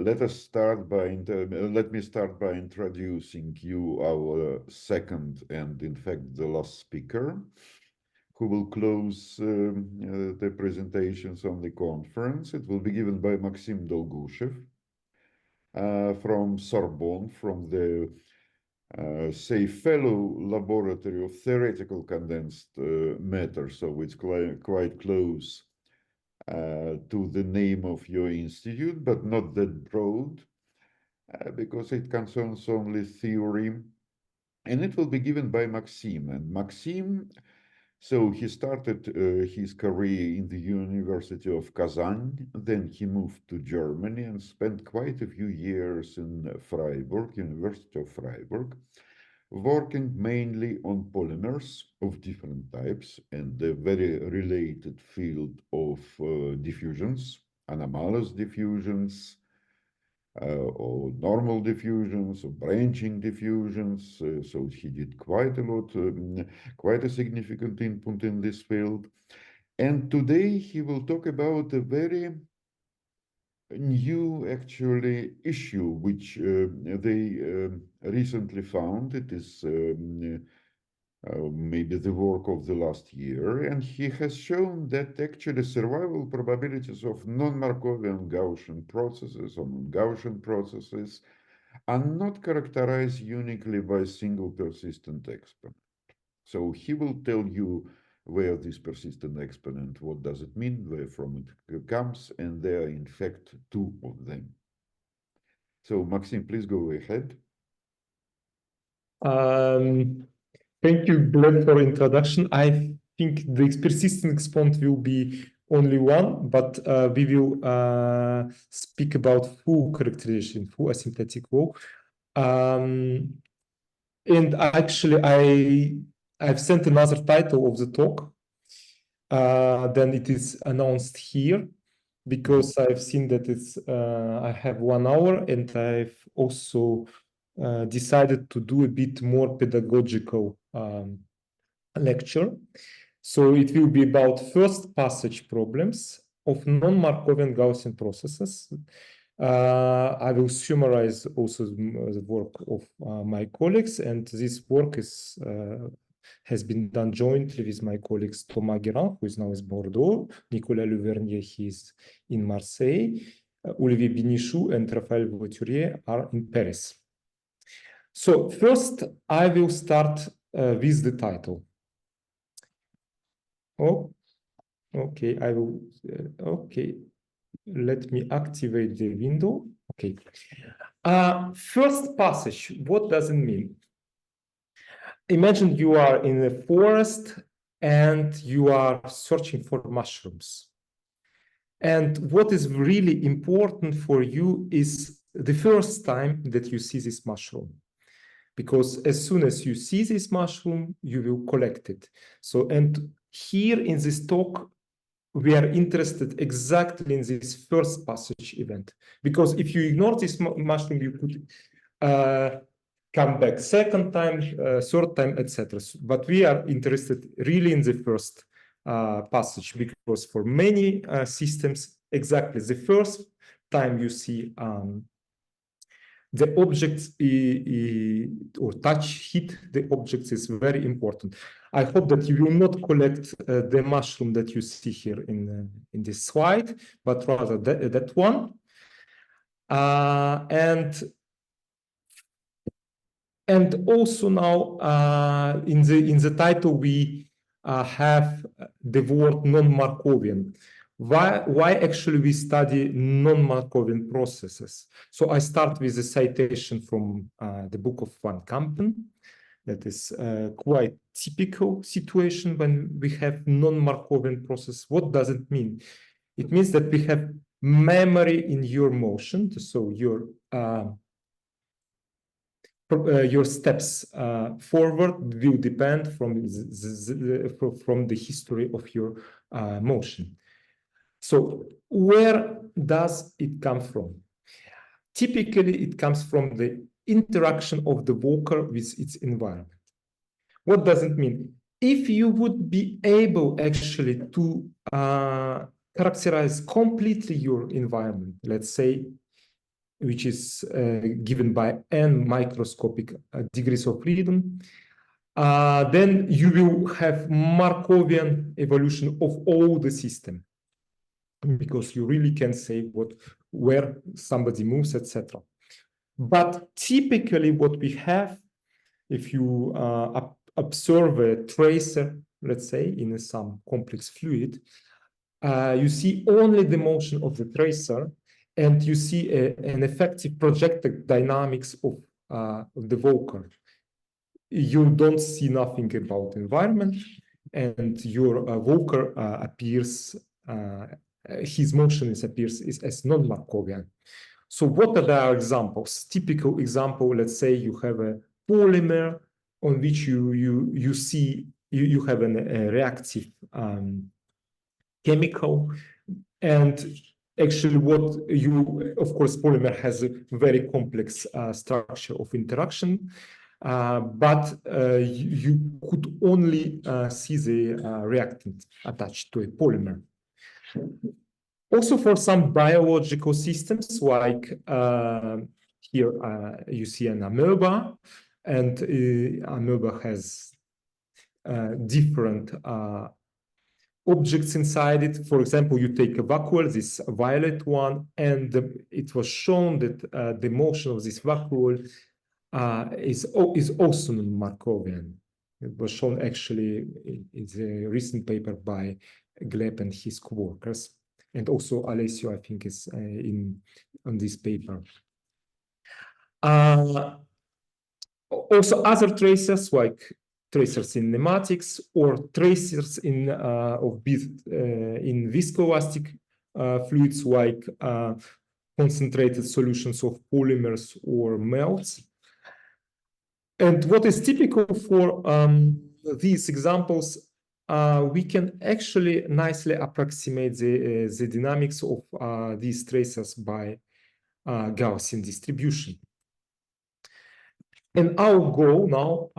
let me start by introducing you our second and, in fact, the last speaker, who will close the presentations on the conference. It will be given by Maxim Dolgushev from Sorbonne, from the fellow laboratory of theoretical condensed matter, so it's quite close to the name of your institute, but not that broad, because it concerns only theory. And it will be given by Maxim. And Maxim, so he started his career in the University of Kazan, then he moved to Germany and spent quite a few years in Freiburg, University of Freiburg, working mainly on polymers of different types and the very related field of diffusions, anomalous diffusions, or normal diffusions, or branching diffusions. So he did quite a lot, quite a significant input in this field. And today he will talk about a very new, actually, issue which they recently found. It is maybe the work of the last year, and he has shown that actually survival probabilities of non-Markovian Gaussian processes or non-Gaussian processes are not characterized uniquely by a single persistent exponent. So he will tell you where this persistent exponent, what does it mean, where from it comes, and there are in fact two of them. So Maxim, please go ahead. Thank you, Gleb, for introduction. I think the persistent exponent will be only one, but we will speak about full characterization, full asymptotic flow. And actually, I've sent another title of the talk. Then it is announced here, because I've seen that it's I have 1 hour, and I've also decided to do a bit more pedagogical lecture. So it will be about first passage problems of non-Markovian Gaussian processes. I will summarize also the work of my colleagues, and this work is has been done jointly with my colleagues Thomas Guérin, who is now in Bordeaux, Nicolas Levernier, he is in Marseille, Olivier Binichou and Raphaël Voiturier are in Paris. So first, I will start with the title. Oh, okay, I will, okay, let me activate the window. Okay. First passage, what does it mean? Imagine you are in a forest and you are searching for mushrooms. And what is really important for you is the first time that you see this mushroom. Because as soon as you see this mushroom, you will collect it. So, and here in this talk, we are interested exactly in this first passage event. Because if you ignore this mushroom, you could come back second time, third time, etc. But we are interested really in the first passage, because for many systems, exactly the first time you see the objects or touch, hit the objects is very important. I hope that you will not collect the mushroom that you see here in this slide, but rather that one. And also now in the title we have the word non-Markovian. Why actually we study non-Markovian processes? So I start with a citation from the book of Van Kampen. That is quite typical situation when we have non-Markovian process. What does it mean? It means that we have memory in your motion. So your steps forward will depend from the history of your motion. So where does it come from? Typically, it comes from the interaction of the walker with its environment. What does it mean? If you would be able actually to characterize completely your environment, let's say which is given by n microscopic degrees of freedom, then you will have Markovian evolution of all the system, because you really can say where somebody moves, etc. But typically what we have, if you observe a tracer, let's say, in some complex fluid, you see only the motion of the tracer, and you see an effective projected dynamics of the Volcker. You don't see nothing about environment, and your Volcker appears, his motion appears as non-Markovian. So what are the examples? Typical example, let's say you have a polymer on which you see you have a reactive chemical, and actually what you, of course, polymer has a very complex structure of interaction, but you could only see the reactant attached to a polymer. Also, for some biological systems, like here you see an amoeba, and amoeba has different objects inside it. For example, you take a vacuole, this violet one, and it was shown that the motion of this vacuole is also non-Markovian. It was shown actually in a recent paper by Gleb and his co-workers. And also Alessio, I think, is on this paper. Also other tracers, like tracers in pneumatics or tracers in viscoelastic fluids, like concentrated solutions of polymers or melts. And what is typical for these examples, we can actually nicely approximate the dynamics of these tracers by Gaussian distribution. And our goal now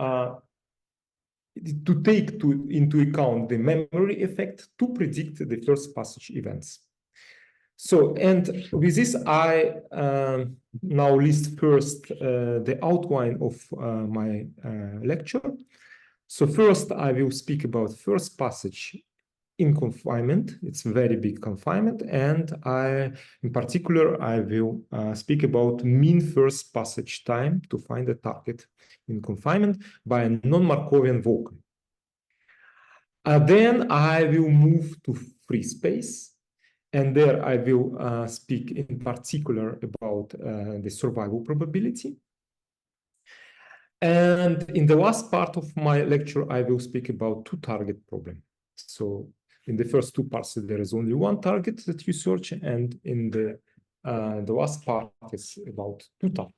to take into account the memory effect to predict the first passage events. So, and with this, I now list first the outline of my lecture. So first, I will speak about first passage in confinement. It's a very big confinement, and in particular, I will speak about mean first passage time to find a target in confinement by a non-Markovian Volcker. Then I will move to free space, and there I will speak in particular about the survival probability. And in the last part of my lecture, I will speak about two-target problem. So in the first two parts, there is only one target that you search, and in the last part is about two targets.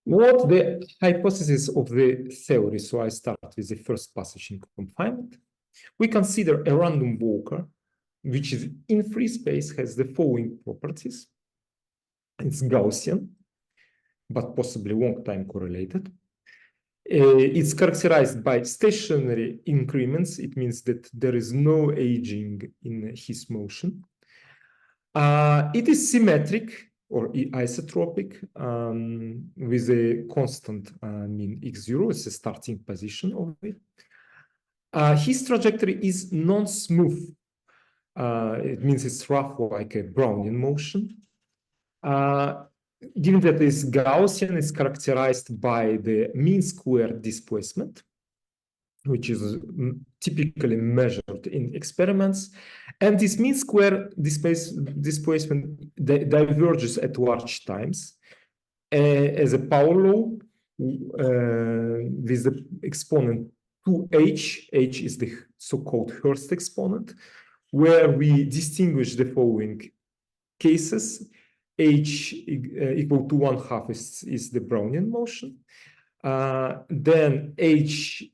What the hypothesis of the theory? So I start with the first passage in confinement. We consider a random Volcker, which is in free space, has the following properties. It's Gaussian, but possibly long time correlated. It's characterized by stationary increments. It means that there is no aging in his motion. It is symmetric or isotropic with a constant mean x0 as a starting position of it. His trajectory is non-smooth. It means it's rough, like a Brownian motion. Given that this Gaussian is characterized by the mean square displacement, which is typically measured in experiments, and this mean square displacement diverges at large times as a power law with the exponent 2h. H is the so-called Hurst exponent, where we distinguish the following cases. H equal to 1/2 is the Brownian motion. Then H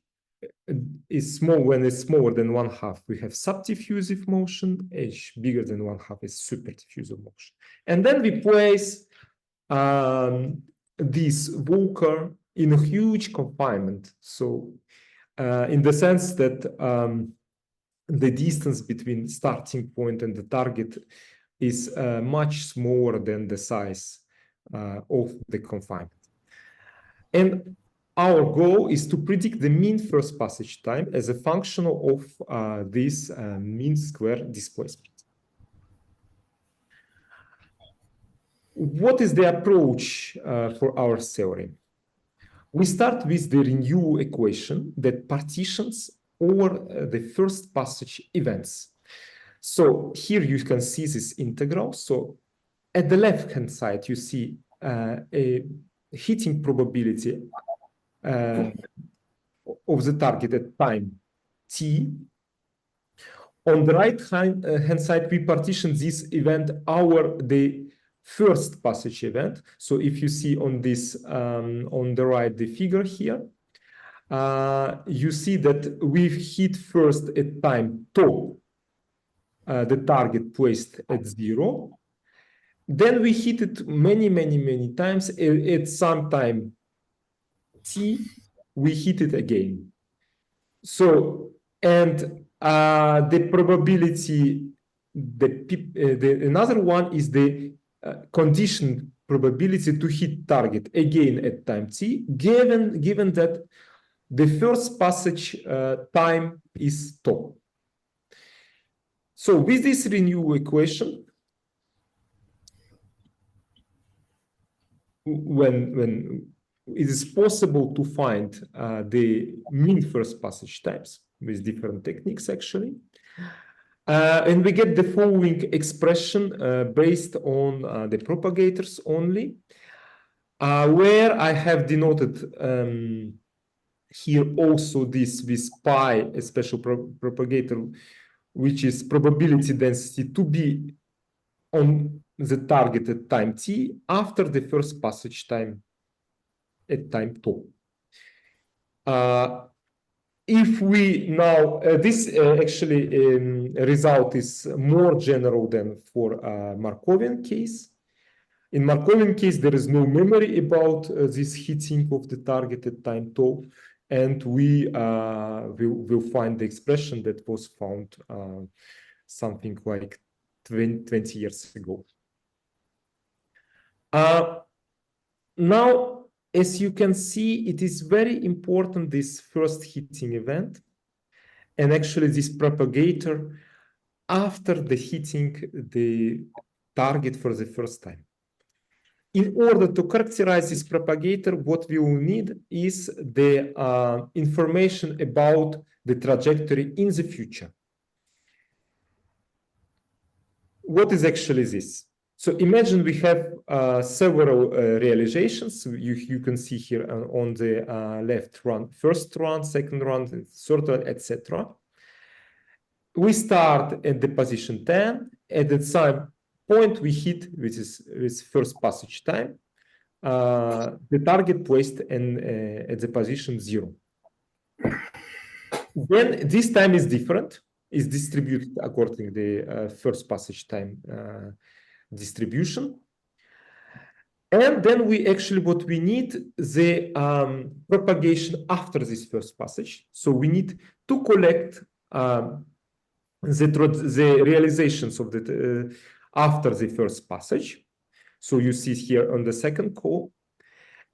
is small. When it's smaller than 1/2, we have subdiffusive motion. H bigger than 1/2 is superdiffusive motion. And then we place this Volcker in a huge confinement. So in the sense that the distance between starting point and the target is much smaller than the size of the confinement. And our goal is to predict the mean first passage time as a function of this mean square displacement. What is the approach for our theorem? We start with the renew equation that partitions over the first passage events. So here you can see this integral. So at the left-hand side, you see a hitting probability of the target at time t. On the right-hand side, we partition this event over the first passage event. So if you see on this, on the right, the figure here, you see that we've hit first at time tau, the target placed at 0. Then we hit it many times. At some time t, we hit it again. So, and the probability, another one is the condition probability to hit target again at time t, given that the first passage time is tau. So with this renew equation, when it is possible to find the mean first passage times with different techniques, actually. And we get the following expression based on the propagators only, where I have denoted here also this with pi, a special propagator, which is probability density to be on the target at time t after the first passage time at time tau. If we now, this actually result is more general than for Markovian case. In Markovian case, there is no memory about this hitting of the target at time tau, and we will find the expression that was found something like 20 years ago. Now, as you can see, it is very important, this first hitting event, and actually this propagator after the hitting the target for the first time. In order to characterize this propagator, what we will need is the information about the trajectory in the future. What is actually this? So imagine we have several realizations. You can see here on the left run, first run, second run, third run, etc. We start at the position 10. At the same point we hit, which is with first passage time, the target placed at the position 0. Then this time is different, is distributed according to the first passage time distribution. And then we actually, what we need, the propagation after this first passage. So we need to collect the realizations of the after the first passage. So you see here on the second call.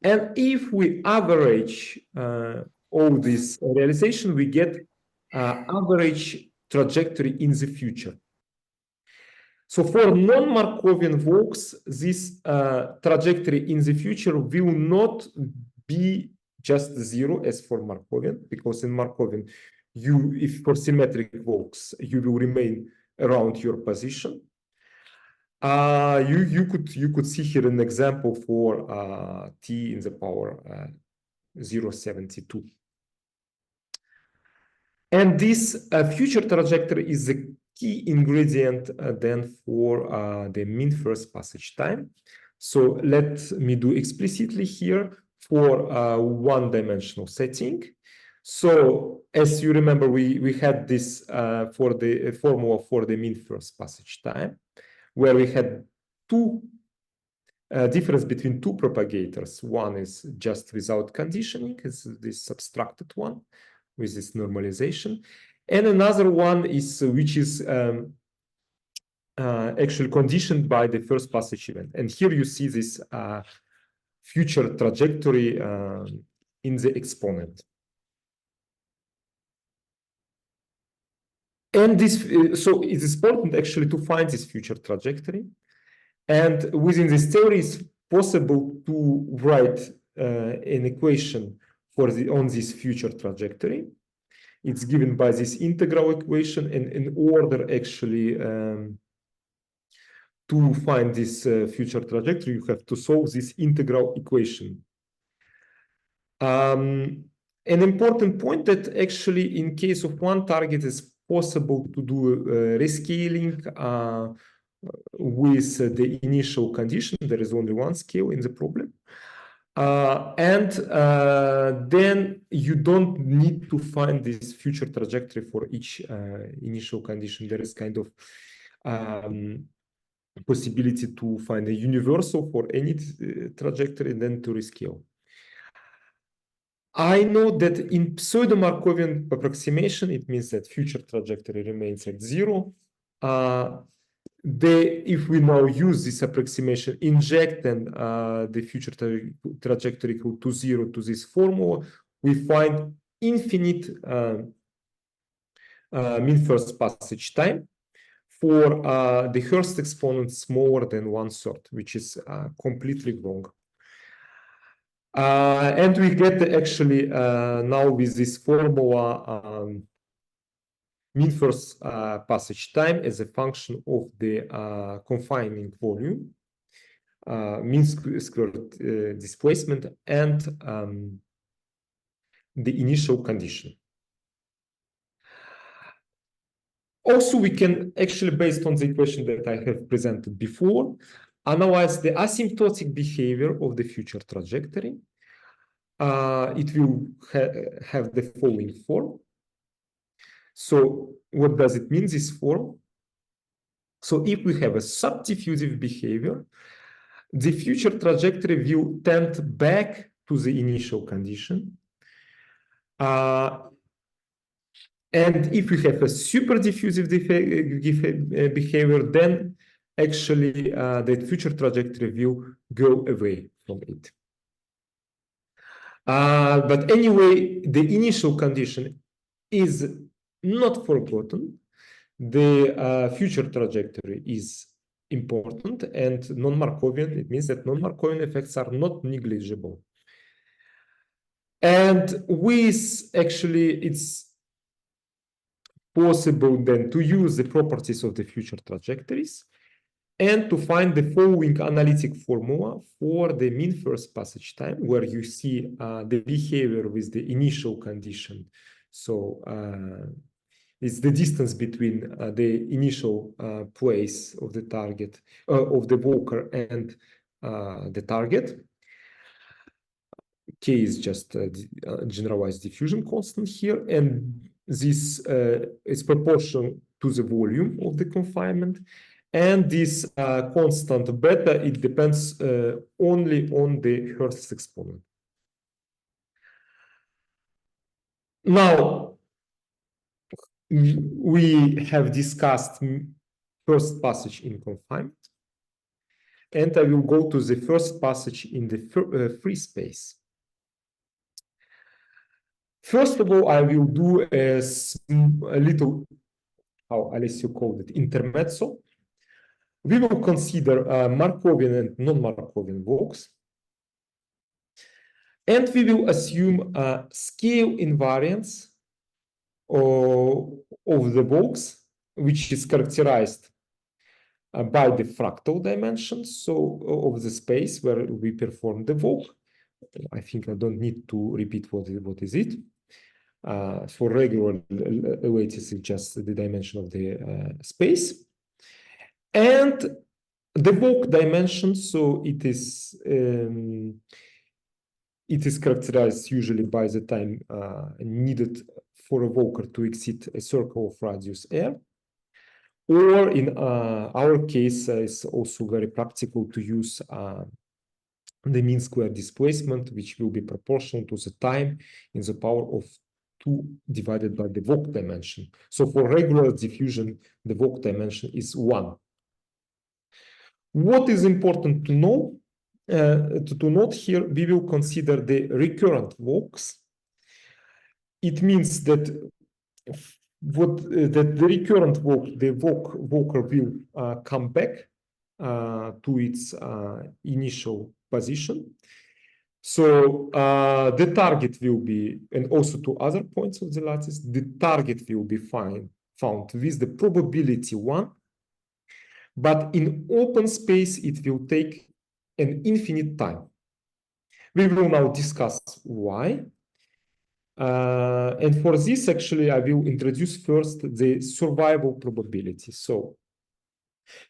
And if we average all this realization, we get average trajectory in the future. So for non-Markovian walks, this trajectory in the future will not be just 0 as for Markovian, because in Markovian, if for symmetric walks, you will remain around your position. You could see here an example for t in the power 0.72. And this future trajectory is the key ingredient then for the mean first passage time. So let me do explicitly here for one-dimensional setting. So as you remember, we had this for the formula for the mean first passage time, where we had two difference between two propagators. One is just without conditioning, is this subtracted one with this normalization. And another one is which is actually conditioned by the first passage event. And here you see this future trajectory in the exponent. And this, so it is important actually to find this future trajectory. And within this theory, it's possible to write an equation for on this future trajectory. It's given by this integral equation, and in order actually to find this future trajectory, you have to solve this integral equation. An important point that actually in case of one target is possible to do rescaling with the initial condition. There is only one scale in the problem. Then you don't need to find this future trajectory for each initial condition. There is kind of possibility to find a universal for any trajectory and then to rescale. I know that in pseudo-Markovian approximation, it means that future trajectory remains at 0. If we now use this approximation, inject then the future trajectory equal to 0 to this formula, we find infinite mean first passage time for the Hurst exponent smaller than 1/3, which is completely wrong. And we get actually now with this formula mean first passage time as a function of the confining volume, mean squared displacement, and the initial condition. Also, we can actually, based on the equation that I have presented before, analyze the asymptotic behavior of the future trajectory. It will have the following form. So what does it mean, this form? So if we have a subdiffusive behavior, the future trajectory will tend back to the initial condition. And if we have a superdiffusive behavior, then actually the future trajectory will go away from it. But anyway, the initial condition is not forgotten. The future trajectory is important and non-Markovian. It means that non-Markovian effects are not negligible. And with actually, it's possible then to use the properties of the future trajectories and to find the following analytic formula for the mean first passage time, where you see the behavior with the initial condition. So it's the distance between the initial place of the target, of the walker and the target. K is just a generalized diffusion constant here, and this is proportional to the volume of the confinement. And this constant beta, it depends only on the Hurst exponent. Now, we have discussed first passage in confinement, and I will go to the first passage in the free space. First of all, I will do a little, how Alessio called it, intermezzo. We will consider Markovian and non-Markovian walks. And we will assume scale invariance of the walks, which is characterized by the fractal dimensions, so of the space where we perform the walk. I think I don't need to repeat what is it. For regular lattice, it's just the dimension of the space. And the walk dimension, so it is characterized usually by the time needed for a walker to exit a circle of radius r. Or in our case, it's also very practical to use the mean square displacement, which will be proportional to the time in the power of 2 divided by the walk dimension. So for regular diffusion, the walk dimension is 1. What is important to know, to note here, we will consider the recurrent walks. It means that that the recurrent walk, the walker will come back to its initial position. So the target will be, and also to other points of the lattice, the target will be found with the probability 1. But in open space, it will take an infinite time. We will now discuss why. And for this, actually, I will introduce first the survival probability. So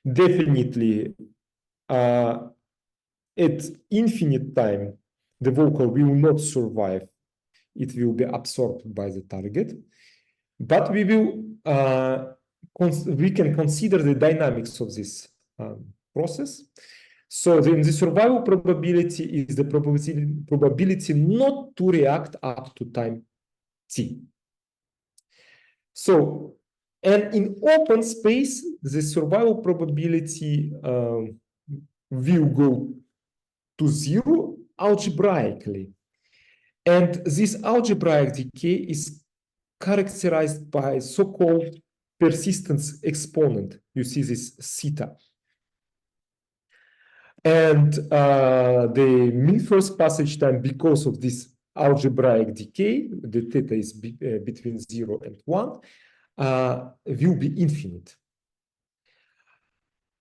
definitely at infinite time, the walker will not survive. It will be absorbed by the target. But we will we can consider the dynamics of this process. So then the survival probability is the probability not to react up to time t. So, and in open space, the survival probability will go to 0 algebraically. And this algebraic decay is characterized by so-called persistence exponent. You see this theta. And the mean first passage time, because of this algebraic decay, the theta is between 0 and 1, will be infinite.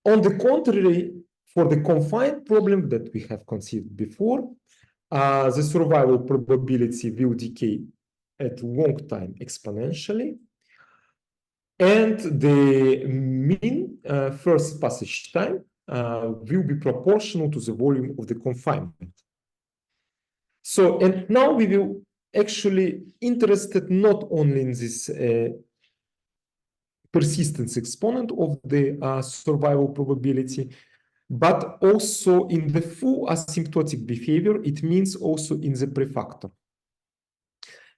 On the contrary, for the confined problem that we have considered before, the survival probability will decay at long time exponentially. And the mean first passage time will be proportional to the volume of the confinement. So, and now we will actually interested not only in this persistence exponent of the survival probability, but also in the full asymptotic behavior. It means also in the prefactor.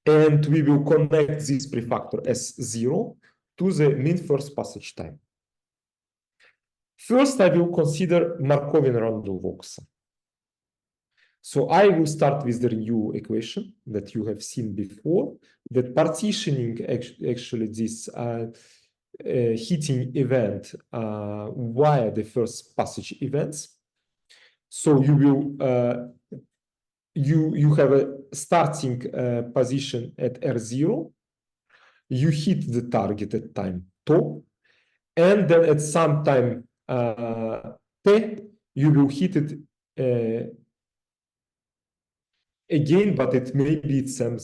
And we will connect this prefactor as 0 to the mean first passage time. First, I will consider Markovian-Randall walks. So I will start with the new equation that you have seen before, that partitioning actually this heating event via the first passage events. So you will you have a starting position at R0. You hit the target at time tau, and then at some time t, you will hit it again, but it may be some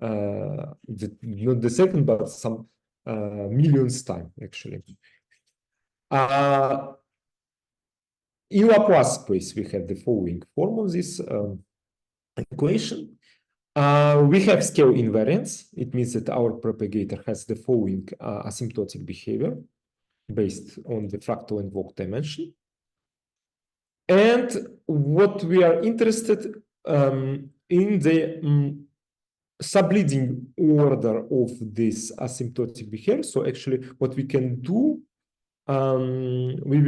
not the second, but some millionth time actually. In Laplace space, we have the following form of this equation. We have scale invariance. It means that our propagator has the following asymptotic behavior based on the fractal and walk dimension. And what we are interested in the subleading order of this asymptotic behavior. So actually what we can do, we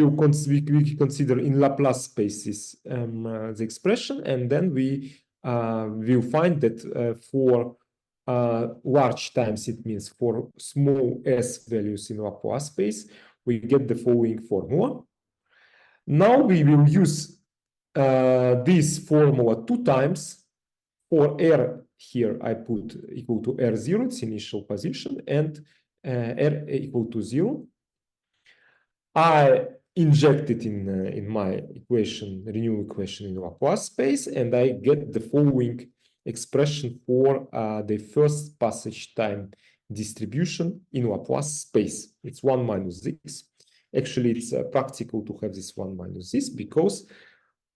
consider in Laplace spaces the expression, and then we will find that for large times, it means for small s values in Laplace space, we get the following formula. Now we will use this formula 2 times. For R here, I put equal to R0, its initial position, and R equal to 0. I inject it in my equation, renewal equation in Laplace space, and I get the following expression for the first passage time distribution in Laplace space. It's 1 minus this. Actually, it's practical to have this 1 minus this, because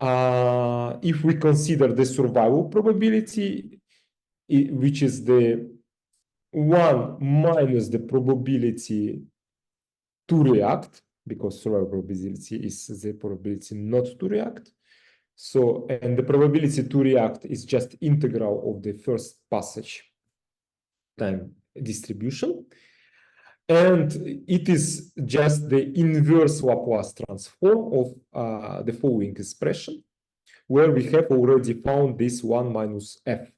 if we consider the survival probability, which is the 1 minus the probability to react, because survival probability is the probability not to react. So, and the probability to react is just integral of the first passage time distribution. And it is just the inverse Laplace transform of the following expression, where we have already found this 1 minus f.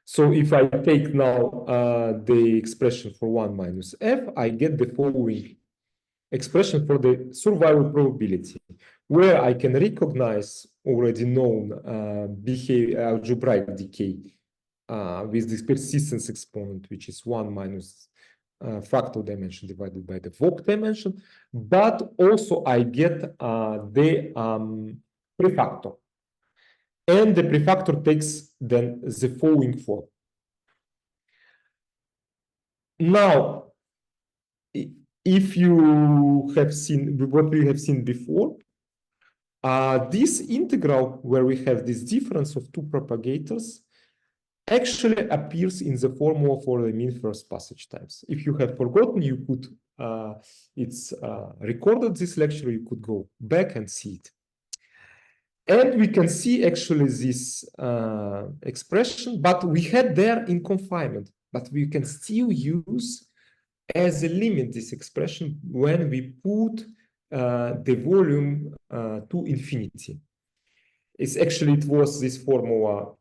So if I take now the expression for 1 minus f, I get the following expression for the survival probability, where I can recognize already known algebraic decay with this persistence exponent, which is 1 minus fractal dimension divided by the Vogt dimension, but also I get the prefactor. And the prefactor takes then the following form. Now, if you have seen what we have seen before, this integral where we have this difference of two propagators actually appears in the formula for the mean first passage times. If you have forgotten, you could, it's recorded this lecture, you could go back and see it. And we can see actually this expression, but we had there in confinement, but we can still use as a limit this expression when we put the volume to infinity. It's actually, it was this formula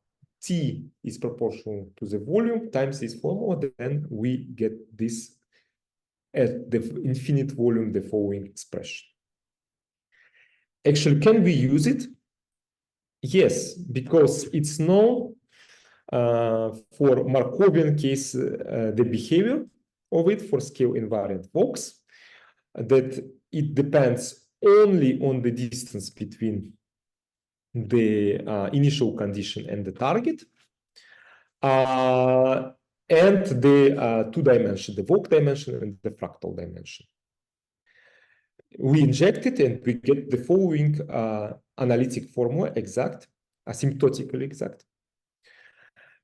T is proportional to the volume times this formula, then we get this at the infinite volume, the following expression. Actually, can we use it? Yes, because it's known for Markovian case, the behavior of it for scale invariant Vox, that it depends only on the distance between the initial condition and the target, and the two dimension, the Vogt dimension and the fractal dimension. We inject it and we get the following analytic formula, exact, asymptotically exact.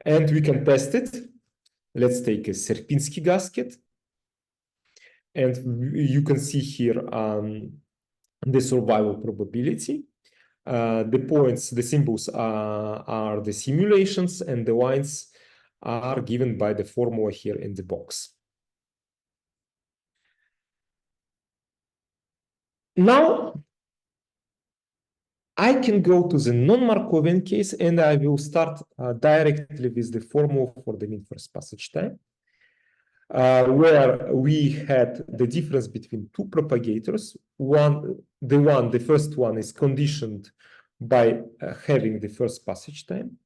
And we can test it. Let's take a Sierpinski gasket. And you can see here the survival probability. The points, the symbols are the simulations, and the lines are given by the formula here in the box. Now, I can go to the non-Markovian case, and I will start directly with the formula for the mean first passage time, where we had the difference between two propagators. The first one is conditioned by having the first passage time,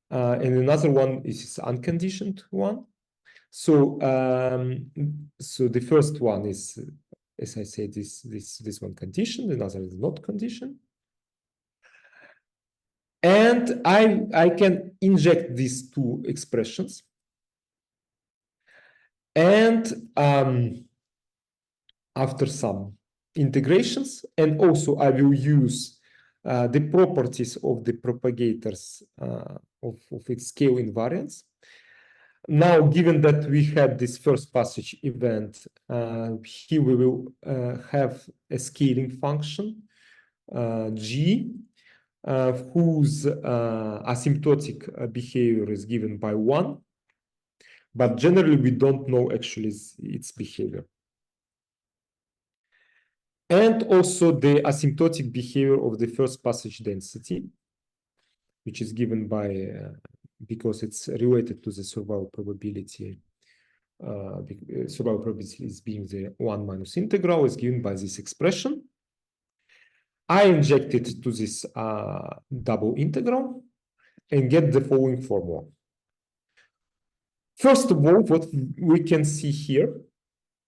and another one is unconditioned one. So, so the first one is, as I said, this one conditioned, another is not conditioned. And I can inject these two expressions. And after some integrations, and also I will use the properties of the propagators of its scale invariance. Now, given that we had this first passage event, here we will have a scaling function, G, whose asymptotic behavior is given by 1. But generally, we don't know actually its behavior. And also the asymptotic behavior of the first passage density, which is given by, because it's related to the survival probability. Survival probability is being the 1 minus integral is given by this expression. I inject it to this double integral and get the following formula. First of all, what we can see here,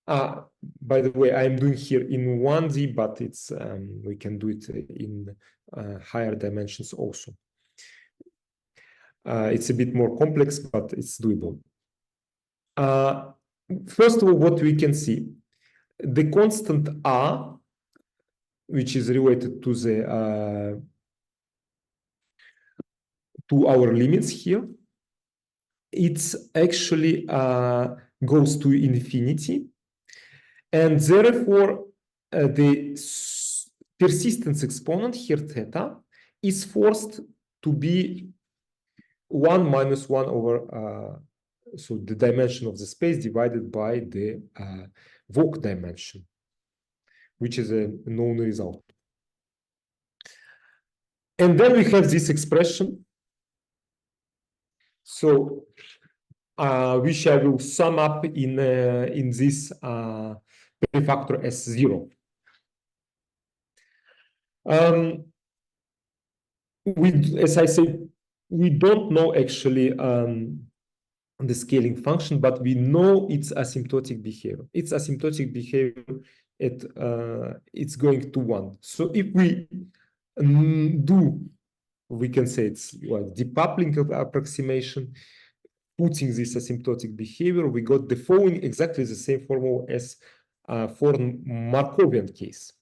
by the way, I'm doing here in 1D, but it's we can do it in higher dimensions also. It's a bit more complex, but it's doable. First of all, what we can see, the constant R, which is related to the to our limits here, it's actually goes to infinity, and therefore the persistence exponent here theta is forced to be 1 minus 1 over so the dimension of the space divided by the Vogt dimension, which is a known result. And then we have this expression. So which I will sum up in this prefactor as 0. As I said, we don't know actually the scaling function, but we know its asymptotic behavior. Its asymptotic behavior it's going to 1. So if we we can say it's like decoupling of approximation, putting this asymptotic behavior, we got the following exactly the same formula as for Markovian case.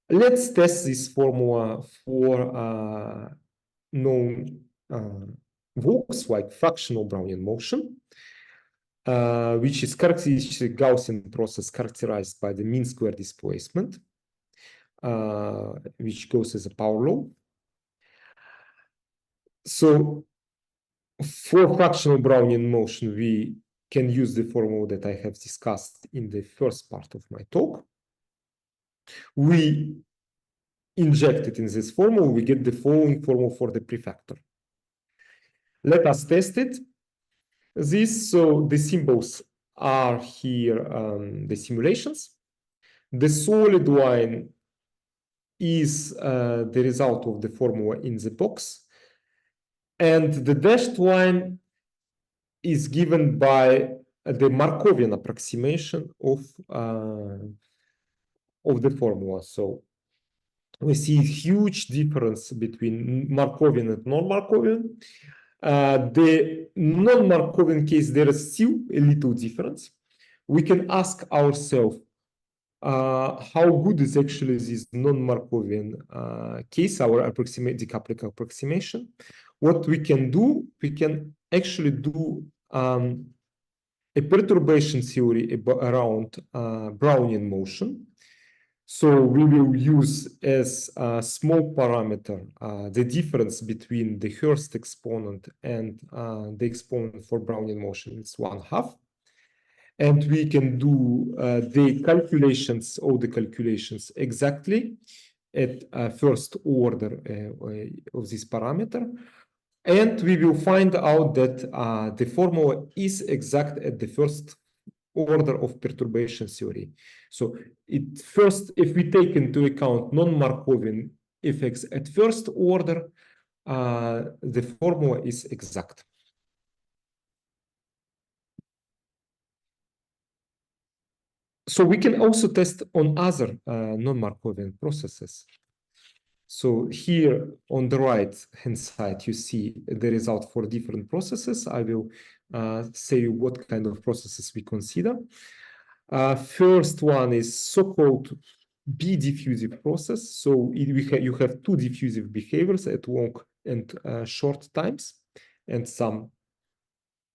Let's test this formula for known Vogues like fractional Brownian motion, which is a Gaussian process characterized by the mean square displacement, which goes as a power law. So for fractional Brownian motion, we can use the formula that I have discussed in the first part of my talk. We inject it in this formula, we get the following formula for the prefactor. Let us test it. So the symbols are here, the simulations. The solid line is the result of the formula in the box. And the dashed line is given by the Markovian approximation of the formula. So we see a huge difference between Markovian and non-Markovian. The non-Markovian case, there is still a little difference. We can ask ourselves how good is actually this non-Markovian case, our decoupling approximation. What we can do, we can actually do a perturbation theory around Brownian motion. So we will use as a small parameter the difference between the Hurst exponent and the exponent for Brownian motion. It's 1/2. And we can do the calculations, all the calculations exactly at first order of this parameter. And we will find out that the formula is exact at the first order of perturbation theory. So if we take into account non-Markovian effects at first order, the formula is exact. So we can also test on other non-Markovian processes. So here on the right-hand side, you see the result for different processes. I will say what kind of processes we consider. First one is so-called B-diffusive process. So you have two diffusive behaviors at long and short times, and some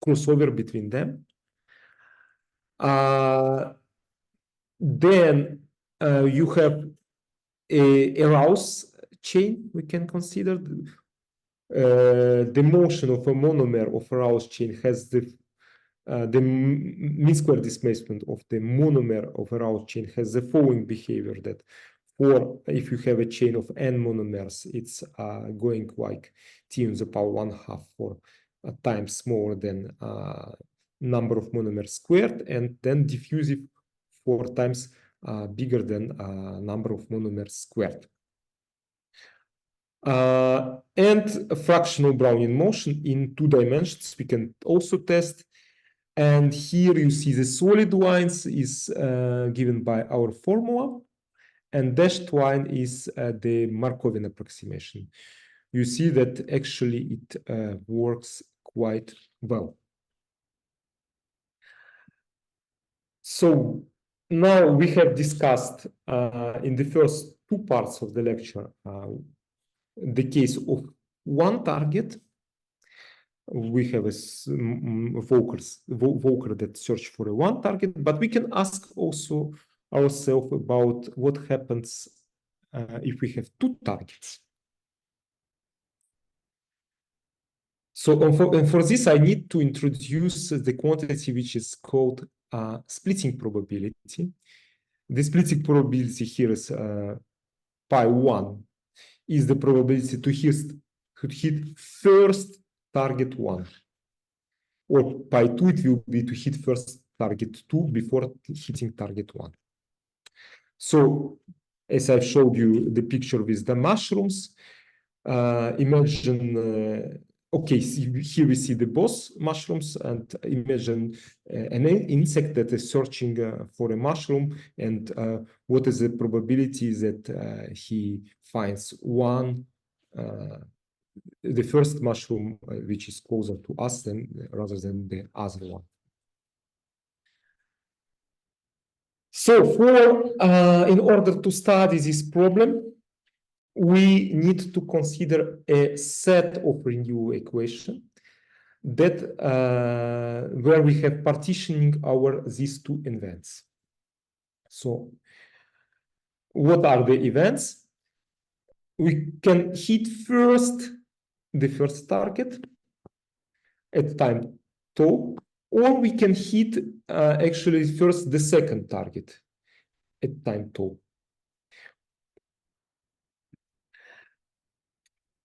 crossover between them. Then you have a Rouse chain. We can consider the motion of a monomer of a Rouse chain has the mean square displacement of the monomer of a Rouse chain has the following behavior that if you have a chain of n monomers, it's going like t to the power 1/2 for times smaller than number of monomers squared, and then diffusive 4 times bigger than number of monomers squared. And a fractional Brownian motion in 2 dimensions we can also test. And here you see the solid lines is given by our formula, and dashed line is the Markovian approximation. You see that actually it works quite well. So now we have discussed in the first 2 parts of the lecture the case of one target. We have a Volcker that search for a one target, but we can ask also ourselves about what happens if we have 2 targets. So and for this, I need to introduce the quantity which is called splitting probability. The splitting probability here is pi1 is the probability to hit first target 1. Or pi2 it will be to hit first target 2 before hitting target 1. So as I've showed you the picture with the mushrooms, imagine okay, here we see the both mushrooms, and imagine an insect that is searching for a mushroom, and what is the probability that he finds one, the first mushroom which is closer to us rather than the other one. So in order to study this problem, we need to consider a set of renewal equation that where we have partitioning these two events. So what are the events? We can hit first the first target at time tau, or we can hit actually first the second target at time tau.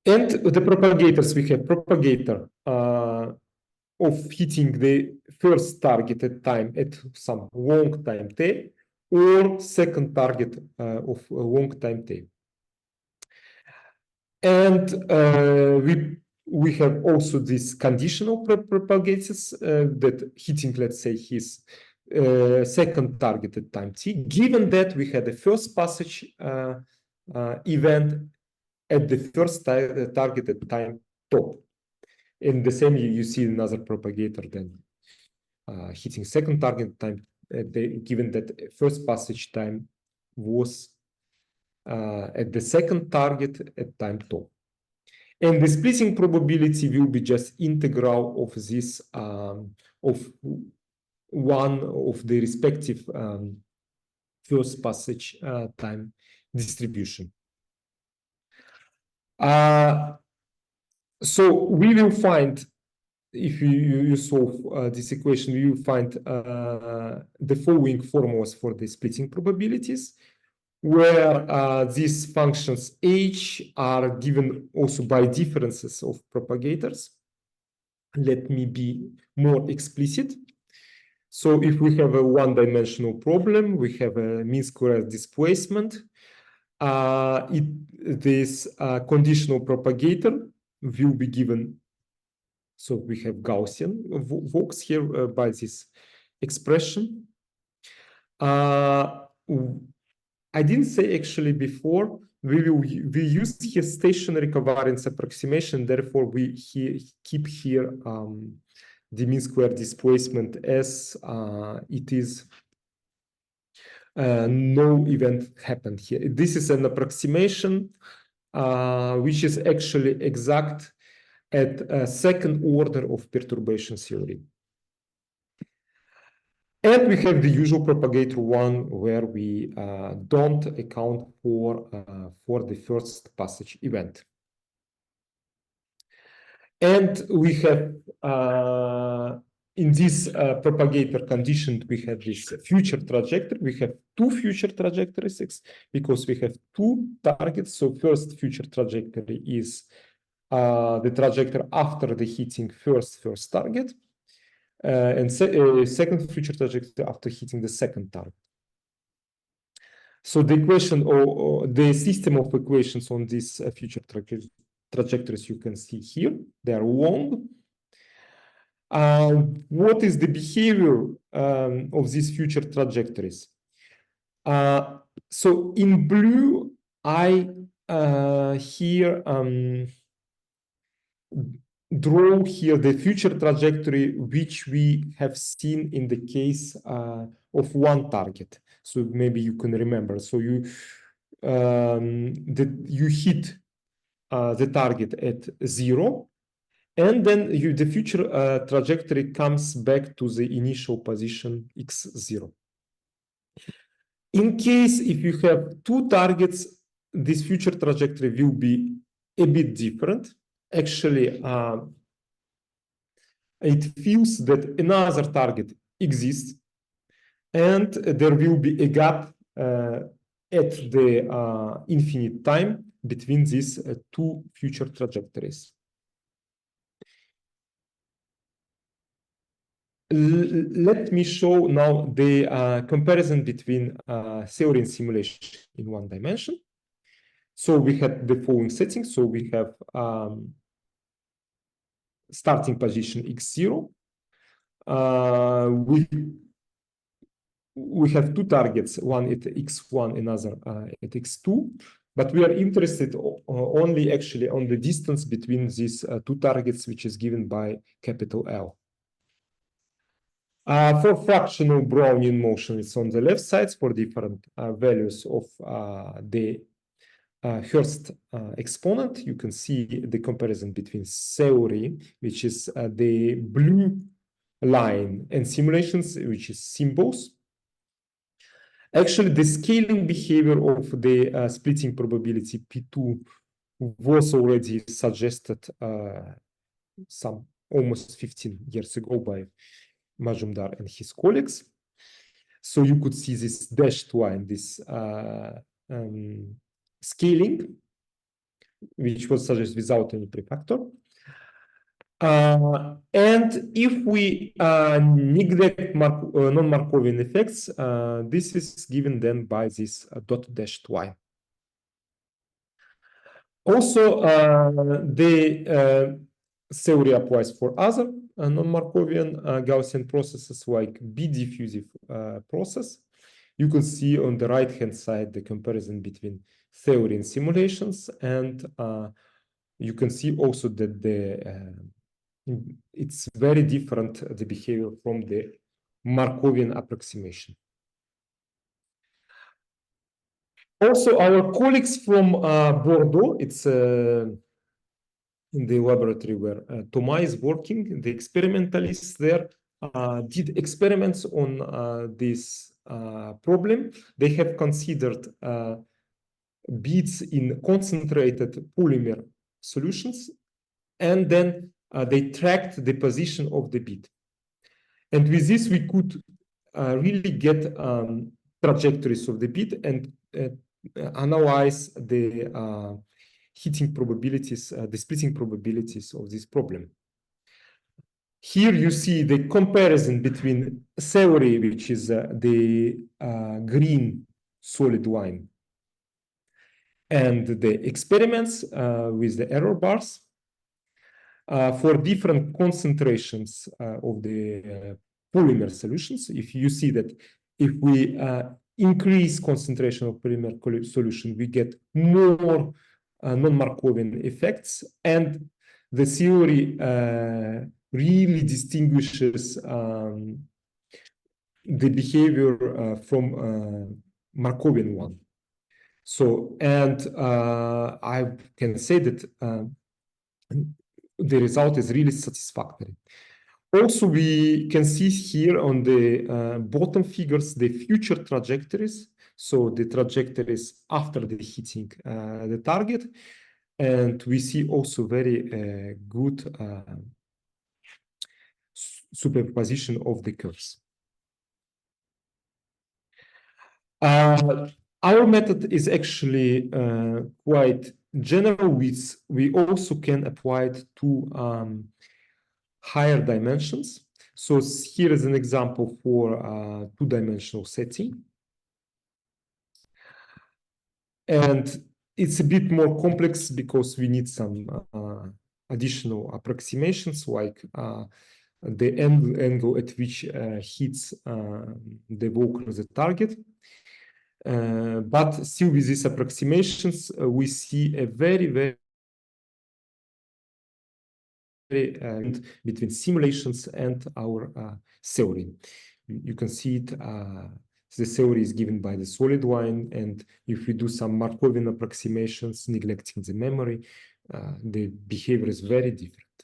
And the propagators, we have propagator of hitting the first target at some long time t, or second target of a long time t. And we have also these conditional propagators that hitting, let's say, his second target at time t, given that we had the first passage event at the first target at time tau. In the same, you see another propagator then hitting second target time, given that first passage time was at the second target at time tau. And the splitting probability will be just integral of this, of one of the respective first passage time distribution. So we will find, if you solve this equation, we will find the following formulas for the splitting probabilities, where these functions h are given also by differences of propagators. Let me be more explicit. So if we have a one-dimensional problem, we have a mean square displacement. This conditional propagator will be given, so we have Gaussian walks here by this expression. I didn't say actually before, we use here stationary covariance approximation, therefore we keep here the mean square displacement as it is no event happened here. This is an approximation which is actually exact at a second order of perturbation theory. And we have the usual propagator one, where we don't account for the first passage event. And we have in this propagator condition, we have this future trajectory. We have two future trajectories because we have two targets. So first future trajectory is the trajectory after the hitting first target, and second future trajectory after hitting the second target. So the equation or the system of equations on these future trajectories you can see here. They are long. What is the behavior of these future trajectories? So in blue, I here draw here the future trajectory which we have seen in the case of one target. So maybe you can remember. So you hit the target at 0. And then the future trajectory comes back to the initial position x0. In case if you have two targets, this future trajectory will be a bit different. Actually, it feels that another target exists, and there will be a gap at the infinite time between these two future trajectories. Let me show now the comparison between theory and simulation in one dimension. So we had the following settings. So we have starting position x0. We have two targets, one at x1, another at x2. But we are interested only actually on the distance between these two targets, which is given by capital L. For fractional Brownian motion, it's on the left side for different values of the Hurst exponent. You can see the comparison between theory, which is the blue line, and simulations, which is symbols. Actually, the scaling behavior of the splitting probability P2 was already suggested some almost 15 years ago by Majumdar and his colleagues. So you could see this dashed line, this scaling, which was suggested without any prefactor. And if we neglect non-Markovian effects, this is given then by this dot dashed line. Also, the theory applies for other non-Markovian Gaussian processes like B-diffusive process. You can see on the right-hand side the comparison between theory and simulations, and you can see also that it's very different, the behavior from the Markovian approximation. Also, our colleagues from Bordeaux, it's in the laboratory where Thomas is working, the experimentalists there did experiments on this problem. They have considered beads in concentrated polymer solutions, and then they tracked the position of the bead. And with this, we could really get trajectories of the bead and analyze the heating probabilities, the splitting probabilities of this problem. Here you see the comparison between theory, which is the green solid line, and the experiments with the error bars for different concentrations of the polymer solutions. If you see that if we increase concentration of polymer solution, we get more non-Markovian effects, and the theory really distinguishes the behavior from Markovian one. So, and I can say that the result is really satisfactory. Also, we can see here on the bottom figures the future trajectories. So the trajectories after the hitting the target. And we see also very good superposition of the curves. Our method is actually quite general. We also can apply it to higher dimensions. So here is an example for two-dimensional setting. And it's a bit more complex because we need some additional approximations, like the angle at which hits the Walker the target. But still with these approximations, we see a very between simulations and our theory. You can see it, the theory is given by the solid line, and if we do some Markovian approximations, neglecting the memory, the behavior is very different.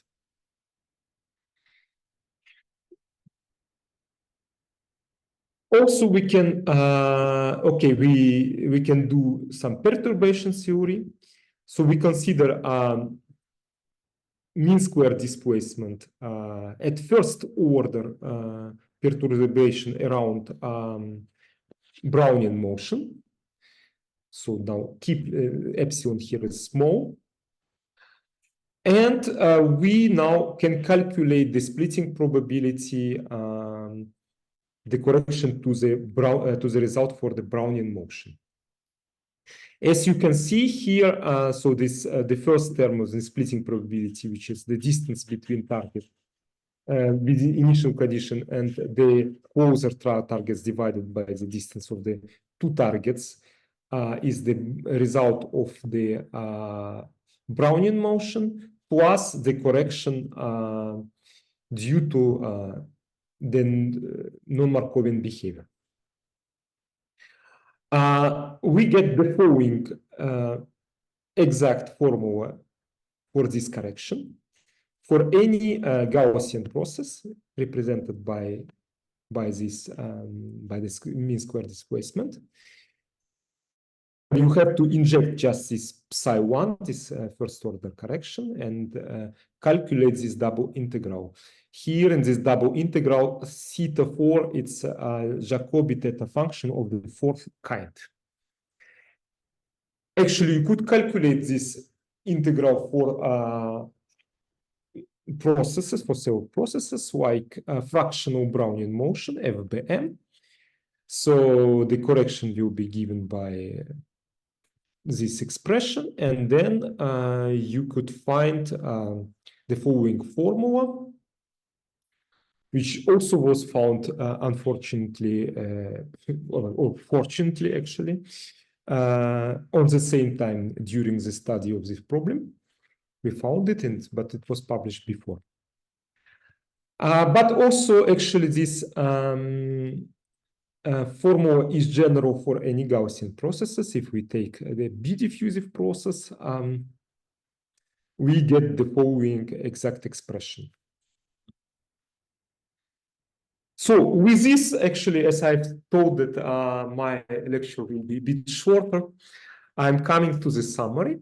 Also, we can, we can do some perturbation theory. So we consider mean square displacement at first order perturbation around Brownian motion. So now keep epsilon here is small. And we now can calculate the splitting probability, the correction to the result for the Brownian motion. As you can see here, so this the first term of the splitting probability, which is the distance between target with the initial condition and the closer targets divided by the distance of the two targets, is the result of the Brownian motion plus the correction due to the non-Markovian behavior. We get the following exact formula for this correction. For any Gaussian process represented by this mean square displacement, you have to inject just this psi1, this first order correction, and calculate this double integral. Here in this double integral, theta4, it's a Jacobi theta function of the fourth kind. Actually, you could calculate this integral for processes, for several processes, like fractional Brownian motion, FBM. So the correction will be given by this expression, and then you could find the following formula, which also was found, unfortunately, or fortunately, actually, on the same time during the study of this problem. We found it, but it was published before. But also, actually, this formula is general for any Gaussian processes. If we take the B-diffusive process, we get the following exact expression. So with this, actually, as I've told that my lecture will be a bit shorter, I'm coming to the summary.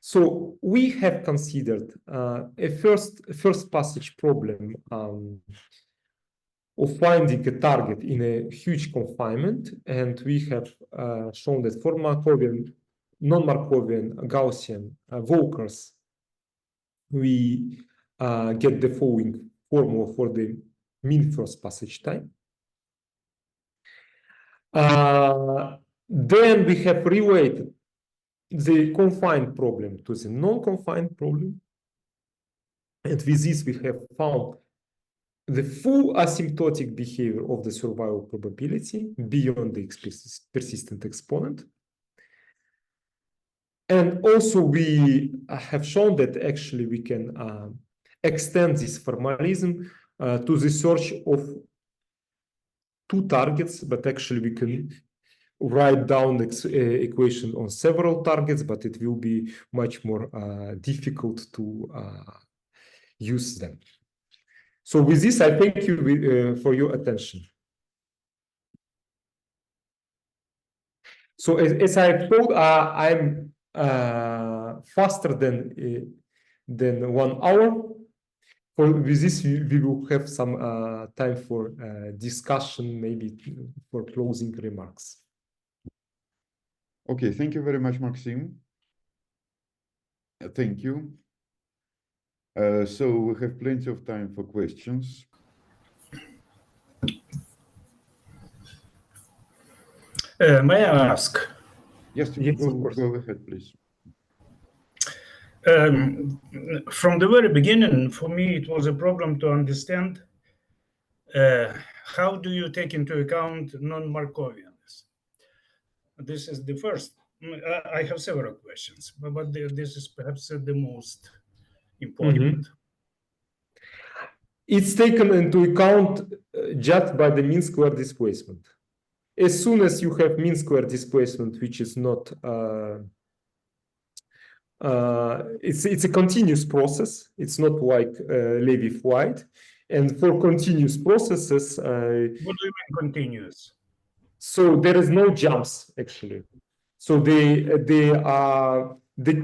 So we have considered a first passage problem of finding a target in a huge confinement, and we have shown that for Markovian, non-Markovian Gaussian walkers, we get the following formula for the mean first passage time. Then we have related the confined problem to the non-confined problem, and with this we have found the full asymptotic behavior of the survival probability beyond the persistent exponent. And also we have shown that actually we can extend this formalism to the search of two targets, but actually we can write down the equation on several targets, but it will be much more difficult to use them. So with this, I thank you for your attention. So as I told, I'm faster than 1 hour. With this, we will have some time for discussion, maybe for closing remarks. Okay, thank you very much, Maxim. Thank you. So we have plenty of time for questions. May I ask? Yes, Yes, go, of course. go ahead, please. From the very beginning, for me, it was a problem to understand how do you take into account non-Markovians? This is the first. I have several questions, but this is perhaps the most important. It's taken into account just by the mean square displacement. As soon as you have mean square displacement, which is not, it's a continuous process. It's not like Levy flight. And for continuous processes, what do you mean continuous? So there is no jumps actually. So the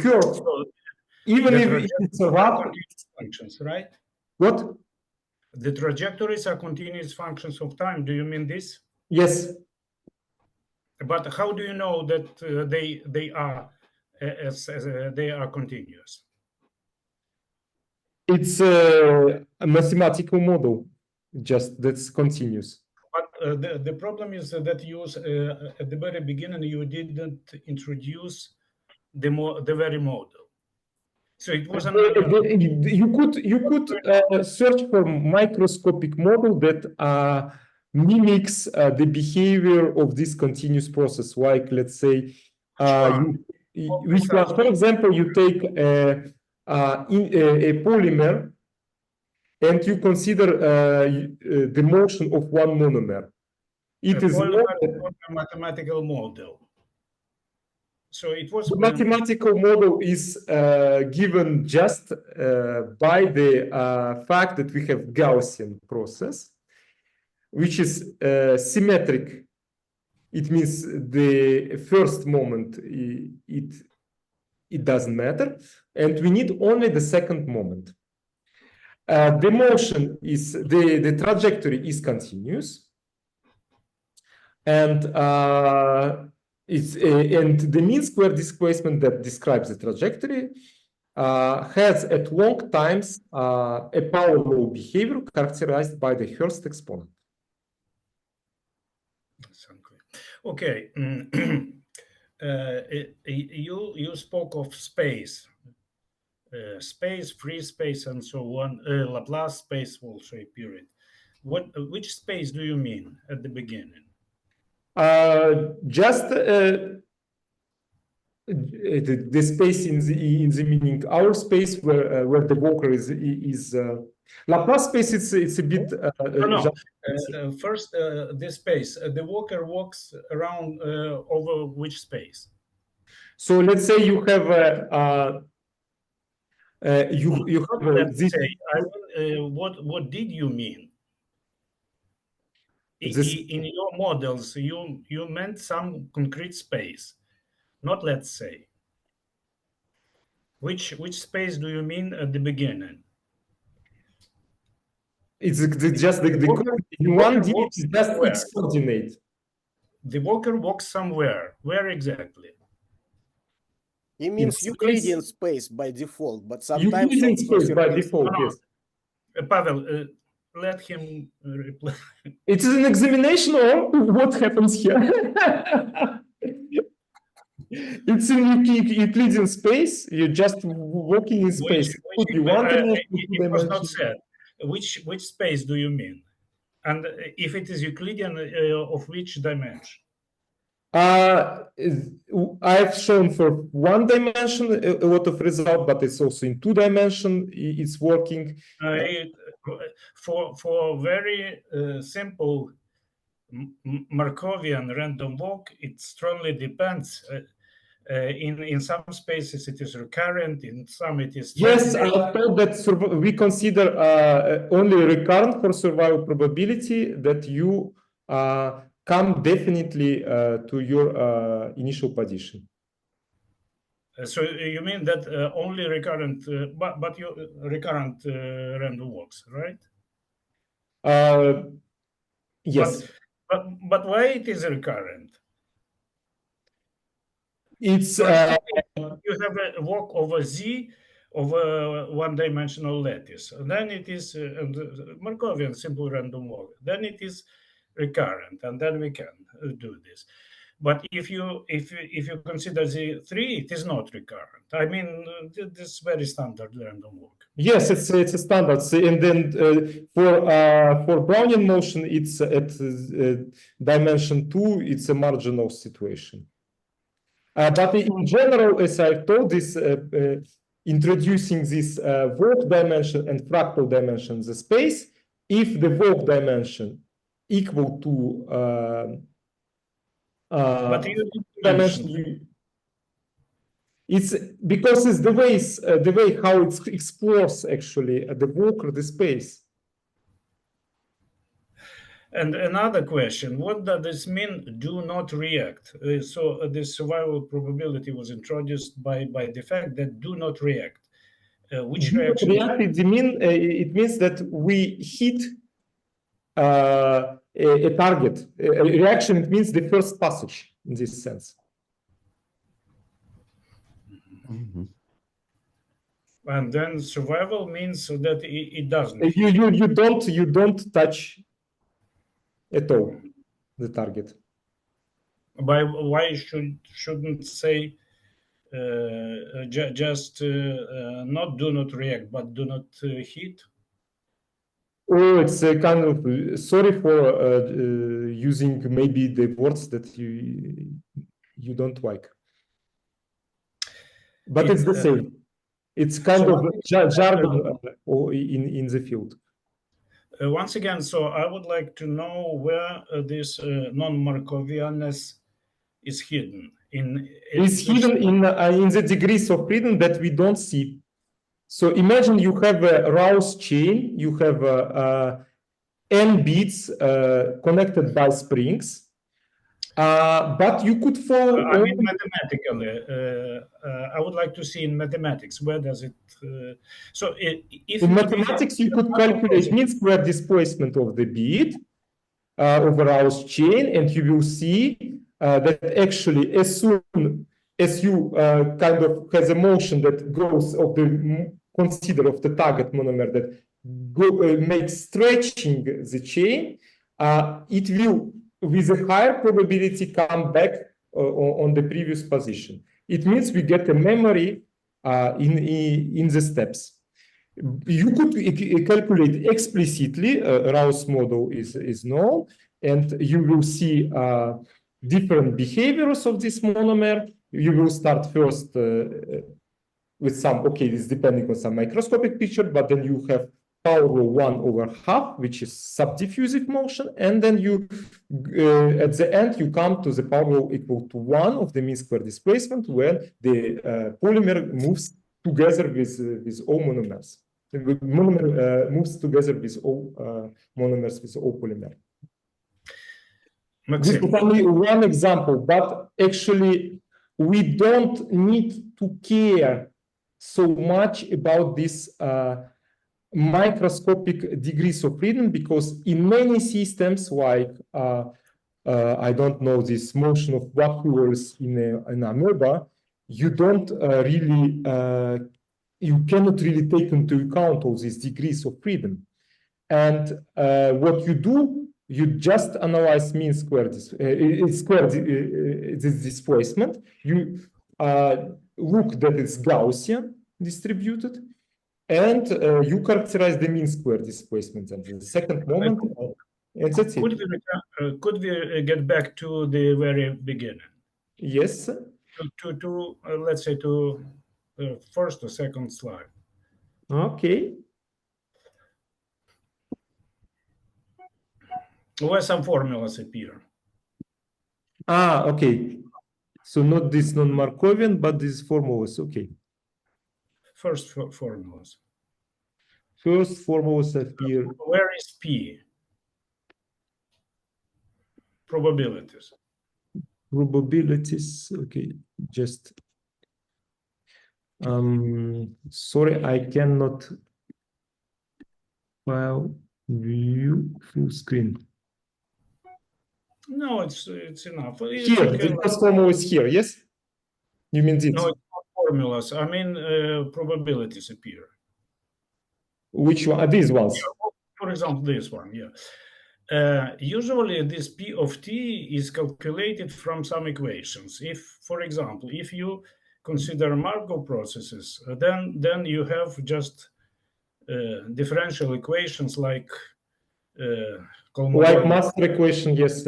curve. Even The if trajectories it's are rough, continuous functions, right? what? The trajectories are continuous functions of time. Do you mean this? Yes. But how do you know that they are they are continuous? It's a mathematical model, just that's continuous. But the problem is that you at the very beginning you didn't introduce the very model. So it wasn't. You could search for microscopic model that mimics the behavior of this continuous process. Like, let's say, for example, you take a polymer and you consider the motion of one monomer. It is not a mathematical model. So it was the mathematical model is given just by the fact that we have Gaussian process, which is symmetric. It means the first moment it doesn't matter, and we need only the second moment. The motion is the trajectory is continuous, and and the mean square displacement that describes the trajectory has at long times a power law behavior characterized by the Hurst exponent. Okay, you spoke of space, free space, and so on. Laplace space also appeared. Which space do you mean at the beginning? Just the space in the meaning our space where the walker is Laplace space. It's a bit first this space the walker walks around over which space? So let's say you have you have this. What did you mean? In your models, you meant some concrete space, not let's say. Which space do you mean at the beginning? It's just the one D is just its coordinate. The walker walks somewhere. Where exactly? He means Euclidean space by default, but sometimes Euclidean space by default. Yes. Pavel, let him reply. It is an examination or what happens here? It's in Euclidean space. You're just walking in space. It was not said. Which space do you mean? And if it is Euclidean, of which dimension? I've shown for one dimension a lot of result, but it's also in two dimension. It's working. For very simple Markovian random walk, it strongly depends. In some spaces it is recurrent, in some it is yes. I thought that we consider only recurrent for survival probability, that you come definitely to your initial position. So you mean that only recurrent, but you recurrent random walks, right? Yes. But why it is recurrent? It's you have a walk over Z over one-dimensional lattice, and then it is Markovian simple random walk. Then it is recurrent, and then we can do this. But if you consider Z3, it is not recurrent. I mean, this very standard random walk. Yes, it's a standard. And then for Brownian motion, it's at dimension 2. It's a marginal situation. But in general, as I told this, introducing this warp dimension and fractal dimension in the space, if the warp dimension equal to but you dimension, it's because it's the way how it explores actually the walk or the space. And another question, what does this mean, do not react? So the survival probability was introduced by the fact that do not react. which reaction? It means that we hit a target. A reaction, it means the first passage in this sense. Mhm. And then survival means that it doesn't. You don't touch at all the target. Why shouldn't say just not do not react, but do not hit? Oh, it's a kind of sorry for using maybe the words that you don't like, but it's the same. It's kind of jargon in the field. Once again, so I would like to know where this non-Markovianness is hidden. It's hidden in the degrees of freedom that we don't see. So imagine you have a Rouse chain, you have n bits connected by springs, but you could follow. I mean, mathematically, I would like to see in mathematics, where does it? So if in mathematics, you could calculate mean square displacement of the bit over Rouse chain, and you will see that actually as soon as you kind of has a motion that goes of the consider of the target monomer that makes stretching the chain, it will with a higher probability come back on the previous position. It means we get a memory in the steps. You could calculate explicitly, Rouse model is known, and you will see different behaviors of this monomer. You will start first with some, okay, it's depending on some microscopic picture, but then you have power of 1/2, which is subdiffusive motion, and then you, at the end, you come to the power equal to 1 of the mean square displacement when the polymer moves together with all monomers. The monomer moves together with all monomers with all polymer. This is only one example, but actually we don't need to care so much about this microscopic degrees of freedom, because in many systems, like I don't know, this motion of vacuoles in an amoeba, you don't really you cannot really take into account all these degrees of freedom. And what you do, you just analyze mean square this displacement. You look that it's Gaussian distributed, and you characterize the mean square displacement at the second moment, and that's it. Could we get back to the very beginning? Yes. To let's say to first or second slide. Okay. Where some formulas appear. Ah, okay. So not this non-Markovian, but these formulas. Okay. First formulas. First formulas appear. Where is P? Probabilities. Probabilities. Okay. Just. Sorry, I cannot file view full screen. No, it's enough. Here, the first formula is here, yes? You mean this? No, it's not formulas. I mean, probabilities appear. Which one? These ones? Yeah, for example, this one, yeah. Usually, this P of t is calculated from some equations. If, for example, if you consider Markov processes, then you have just differential equations like like master equation, yes.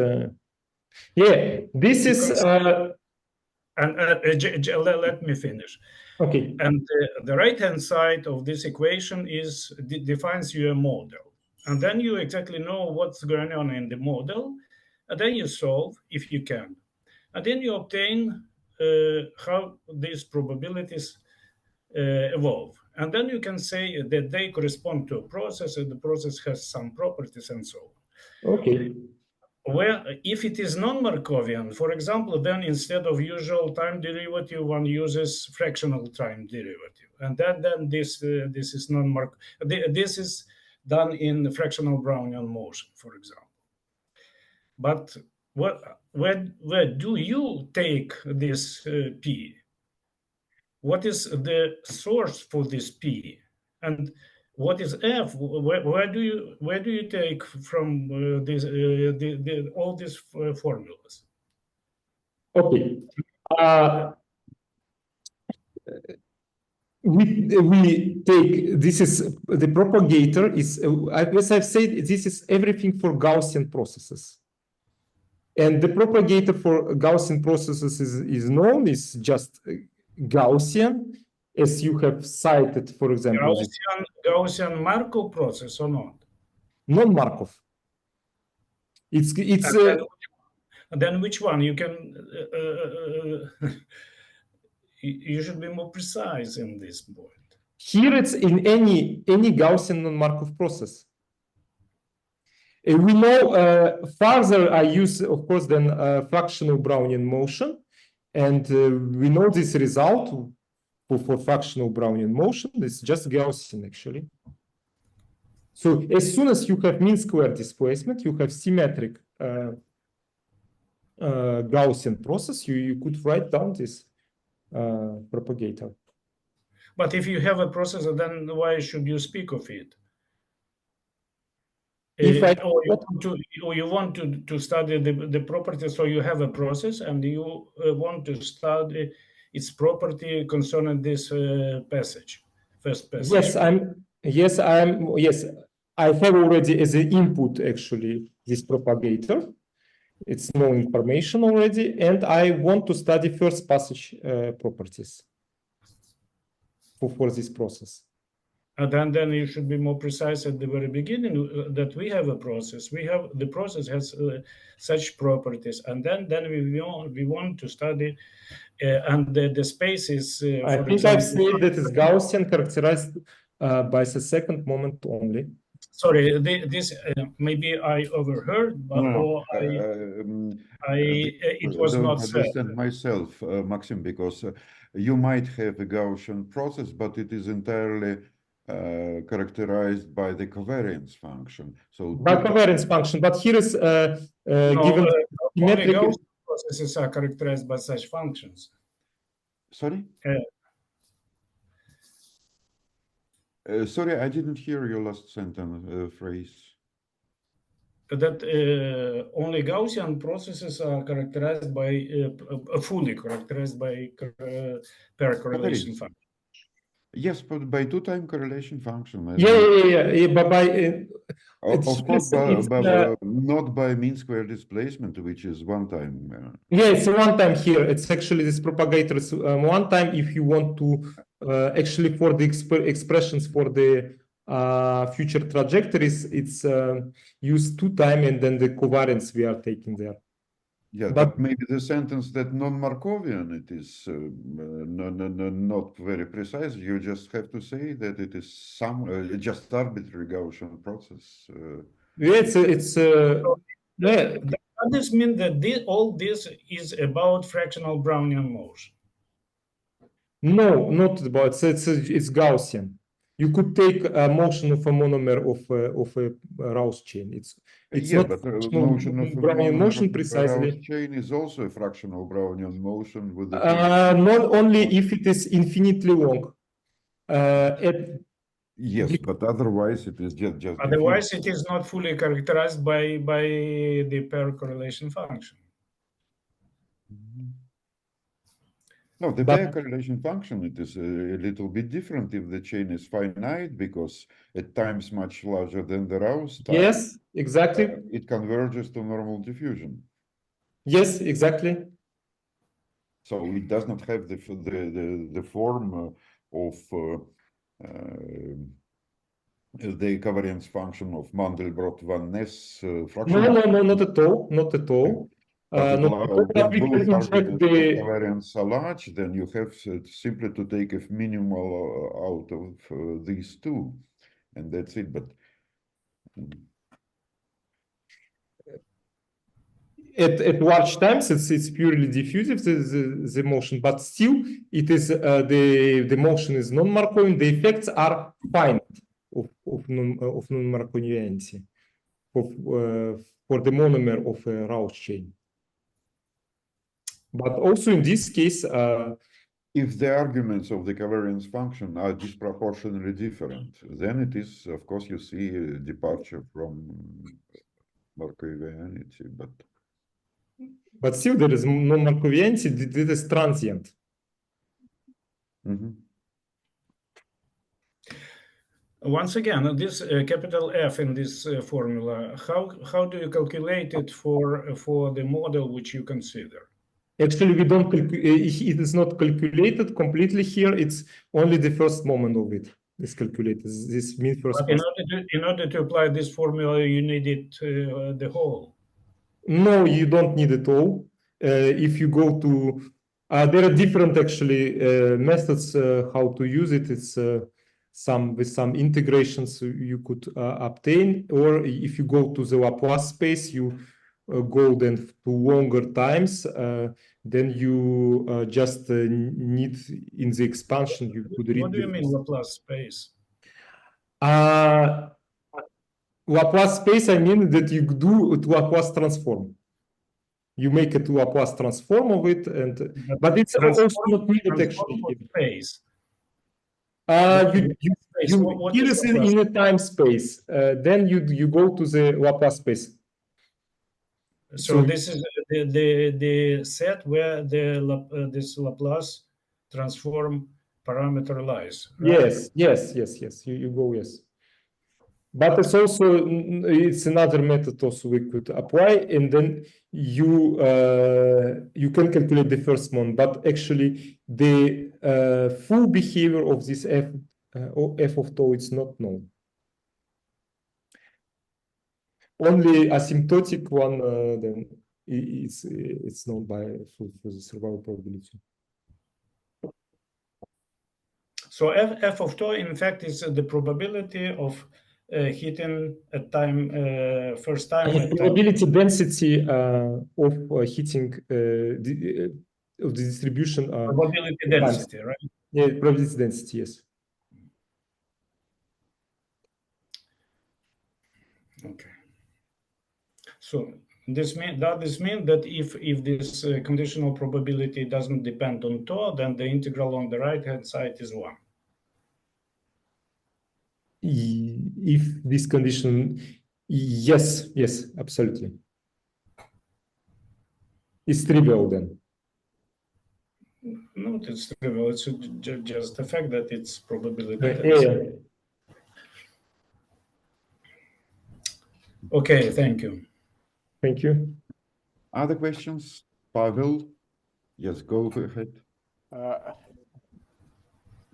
Yeah, this is. And let me finish. Okay. And the right-hand side of this equation defines you a model. And then you exactly know what's going on in the model. And then you solve if you can. And then you obtain how these probabilities evolve. And then you can say that they correspond to a process, and the process has some properties and so on. Okay. where if it is non-Markovian, for example, then instead of usual time derivative, one uses fractional time derivative, and then this is non-Mark. This is done in fractional Brownian motion, for example. But where do you take this p? What is the source for this p? And what is f? Where do you take from all these formulas? Okay. We take, this is the propagator is, as I've said, this is everything for Gaussian processes. And the propagator for Gaussian processes is known, is just Gaussian, as you have cited, for example. Gaussian Markov process or not? Non-Markov. It's then which one? You can you should be more precise in this point. Here it's in any Gaussian non-Markov process. We know further I use, of course, then fractional Brownian motion. And we know this result for fractional Brownian motion. It's just Gaussian, actually. So as soon as you have mean square displacement, you have symmetric Gaussian process, you could write down this propagator. But if you have a processor, then why should you speak of it? Or you want to study the properties, so you have a process and you want to study its property concerning this passage, first passage. Yes, I have already as an input actually this propagator. It's no information already, and I want to study first passage properties for this process. And then you should be more precise at the very beginning that we have a process. The process has such properties, and then we want to study and the spaces. I think I've said that is Gaussian characterized by the second moment only. Sorry, this maybe I overheard, but it was not said. I understand myself, Maxim, because you might have a Gaussian process, but it is entirely characterized by the covariance function. So by covariance function, but here is given symmetric processes are characterized by such functions. Sorry? Sorry, I didn't hear your last sentence phrase. That only Gaussian processes are characterized by fully characterized by pair correlation function. Yes, but by two-time correlation function. But by of course, but not by mean square displacement, which is one time. Yeah, it's a one time here. It's actually this propagator is one time if you want to actually for the expressions for the future trajectories, it's used two time and then the covariance we are taking there. Yeah, but maybe the sentence that non-Markovian, it is not very precise. You just have to say that it is some just arbitrary Gaussian process. Yeah, it's yeah. Does this mean that all this is about fractional Brownian motion? No, not about. It's Gaussian. You could take a motion of a monomer of a Rouse chain. It's yeah, not but motion of Brownian motion precisely. Rouse chain is also a fractional Brownian motion with the not only if it is infinitely long. Yes, but otherwise it is just otherwise it is not fully characterized by the pair correlation function. No, the pair correlation function, it is a little bit different if the chain is finite, because at times much larger than the Rouse time. Yes, exactly. It converges to normal diffusion. Yes, exactly. So it does not have the form of the covariance function of Mandelbrot-Van Ness fraction. No, not at all. Not at all. But when both covariance are large, then you have simply to take a minimal out of these two, and that's it. But at large times it's purely diffusive the motion, but still it is the motion is non-Markovian. The effects are finite of non-Markovianity for the monomer of a Rauch chain. But also in this case, if the arguments of the covariance function are disproportionately different, then it is, of course, you see a departure from Markovianity, but still there is non-Markovianity. This is transient. Once again, this capital F in this formula, how do you calculate it for the model which you consider? Actually, we don't it is not calculated completely here. It's only the first moment of it is calculated. This means first. But in order to apply this formula, you need it the whole. No, you don't need it all. If you go to, there are different actually methods how to use it. It's with some integrations you could obtain, or if you go to the Laplace space, you go then to longer times. Then you just need in the expansion you could read. What do you mean Laplace space? Laplace space, I mean that you do a Laplace transform. You make a Laplace transform of it, but it's also not needed actually. Space. Here is in a time space. Then you go to the Laplace space. So this is the set where this Laplace transform parameter lies. Right? Yes. You go, yes. But it's also another method also we could apply, and then you can calculate the first one. But actually, the full behavior of this f of tau is not known. Only asymptotic one then it's known for the survival probability. So f of tau, in fact, is the probability of hitting at time first time. Probability density of hitting of the distribution. Probability density, right? Yeah, probability density, yes. Okay. So does this mean that if this conditional probability doesn't depend on tau, then the integral on the right hand side is 1? If this condition, yes, absolutely. It's trivial then. No, it's trivial. It's just the fact that it's probability. Yeah. Okay, thank you. Thank you. Other questions? Pavel? Yes, go ahead.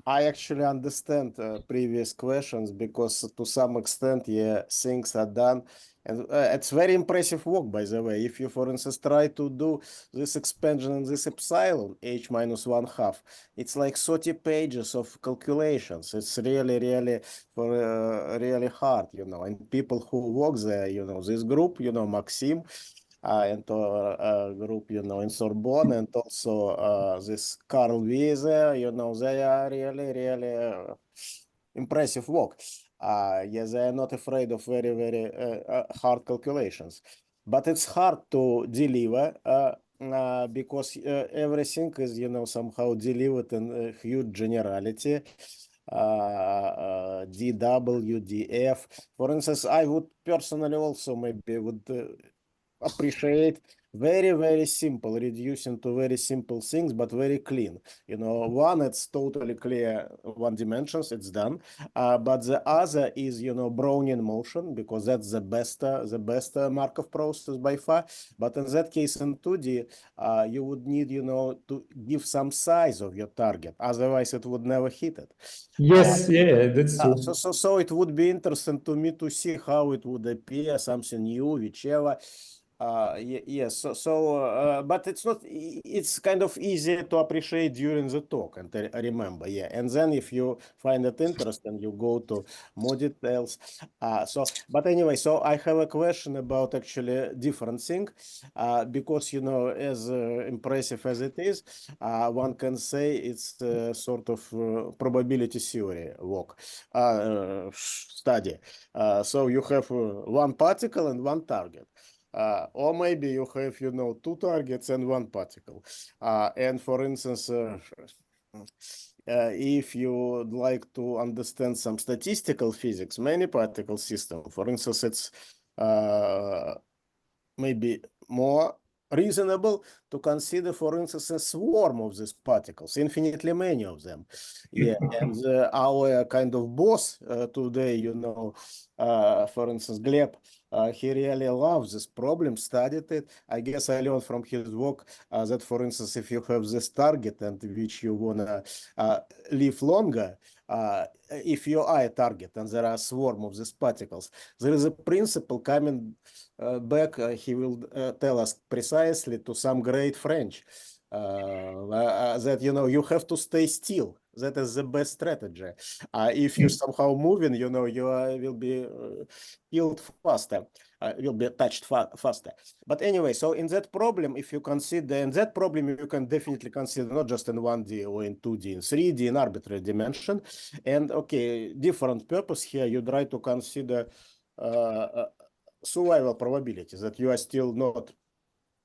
I actually understand previous questions because to some extent, yeah, things are done. And it's very impressive work, by the way. If you, for instance, try to do this expansion and this epsilon, h minus 1/2, it's like 30 pages of calculations. It's really hard, you know. And people who work there, you know, this group, you know, Maxim, and group, you know, in Sorbonne, and also this Carl Wiese, you know, they are really impressive work. Yes, they are not afraid of very hard calculations, but it's hard to deliver because everything is, you know, somehow delivered in a huge generality. DW, DF. For instance, I would personally also maybe would appreciate very simple, reducing to very simple things, but very clean. You know, one, it's totally clear, one dimensions, it's done. But the other is, you know, Brownian motion, because that's the best Markov process by far. But in that case, in 2D, you would need, you know, to give some size of your target. Otherwise, it would never hit it. Yes, yeah, that's true. So it would be interesting to me to see how it would appear, something new, whichever. Yes, but it's not, it's kind of easy to appreciate during the talk and remember, yeah. And then if you find it interesting, you go to more details. But anyway, so I have a question about actually different thing, because, you know, as impressive as it is, one can say it's sort of probability theory work, study. So you have one particle and one target. Or maybe you have, you know, two targets and one particle. And for instance, if you would like to understand some statistical physics, many particle system, for instance, it's maybe more reasonable to consider, for instance, a swarm of these particles, infinitely many of them. Yeah, and our kind of boss today, you know, for instance, Gleb, he really loves this problem, studied it. I guess I learned from his work that, for instance, if you have this target and which you wanna live longer, if you are a target and there are a swarm of these particles, there is a principle coming back, he will tell us precisely to some great French, that, you know, you have to stay still. That is the best strategy. If you somehow moving, you know, you will be killed faster, will be touched faster. But anyway, so in that problem, if you consider, in that problem, you can definitely consider not just in 1D or in 2D, in 3D, in arbitrary dimension. And okay, different purpose here, you try to consider survival probability, that you are still not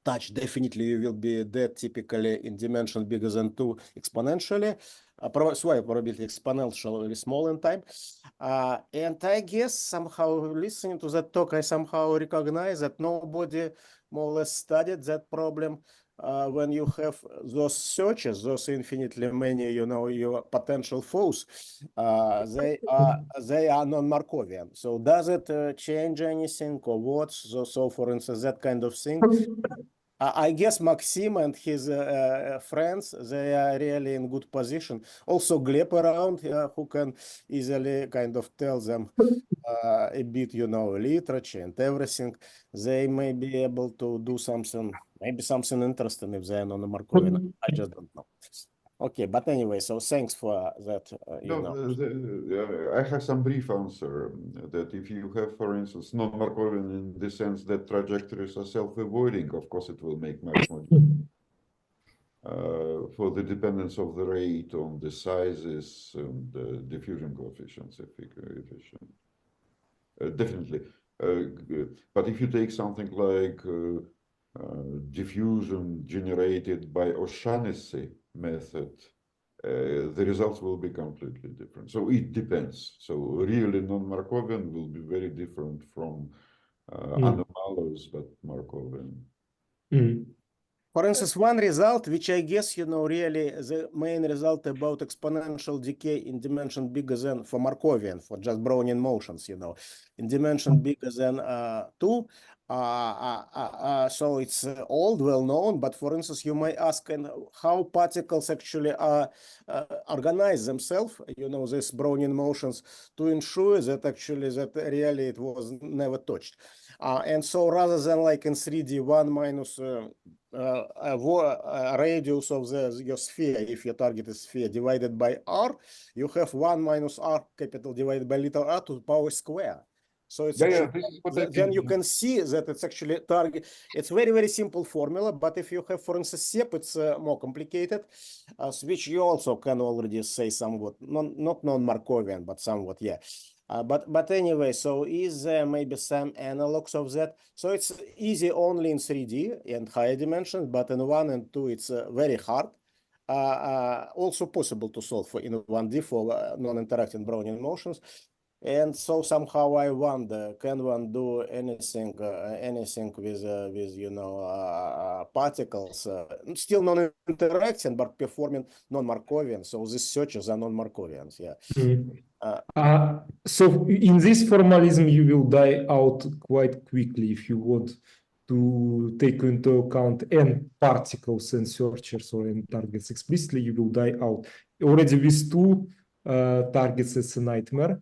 touched. Definitely you will be dead typically in dimension bigger than 2 exponentially. Survival probability exponentially small in time. And I guess somehow listening to that talk, I somehow recognize that nobody more or less studied that problem. When you have those searches, those infinitely many, you know, your potential foes, they are non-Markovian. So does it change anything or what? So for instance, that kind of thing. I guess Maxim and his friends, they are really in good position. Also Gleb around, who can easily kind of tell them a bit, you know, literature and everything. They may be able to do something, maybe something interesting if they are on the Markovian. I just don't know. Okay, but anyway, so thanks for that. You know. I have some brief answer that if you have, for instance, non-Markovian in the sense that trajectories are self-avoiding, of course, it will make much more for the dependence of the rate on the sizes and the diffusion coefficients, efficient. Definitely. But if you take something like diffusion generated by O'Shaughnessy method, the results will be completely different. So it depends. So really non-Markovian will be very different from anomalous but Markovian. For instance, one result, which I guess, you know, really the main result about exponential decay in dimension bigger than for Markovian, for just Brownian motions, you know, in dimension bigger than 2. So it's old, well known, but for instance, you may ask how particles actually organize themselves, you know, these Brownian motions, to ensure that actually that really it was never touched. And so rather than like in 3D, 1 minus radius of your sphere, if your target is sphere, divided by r, you have 1 minus r capital divided by little r to the power square. So it's then you can see that it's actually target. It's very, very simple formula, but if you have, for instance, SEP, it's more complicated, which you also can already say somewhat, not non-Markovian, but somewhat, yeah. But anyway, so is there maybe some analogs of that? So it's easy only in 3D and higher dimensions, but in 1 and 2 it's very hard. Also possible to solve for in 1D for non-interacting Brownian motions. And so somehow I wonder, can one do anything with you know particles still non-interacting but performing non-Markovian? So these searches are non-Markovians, yeah. So in this formalism, you will die out quite quickly if you want to take into account n particles and searchers or n targets explicitly. You will die out already with 2 targets. It's a nightmare.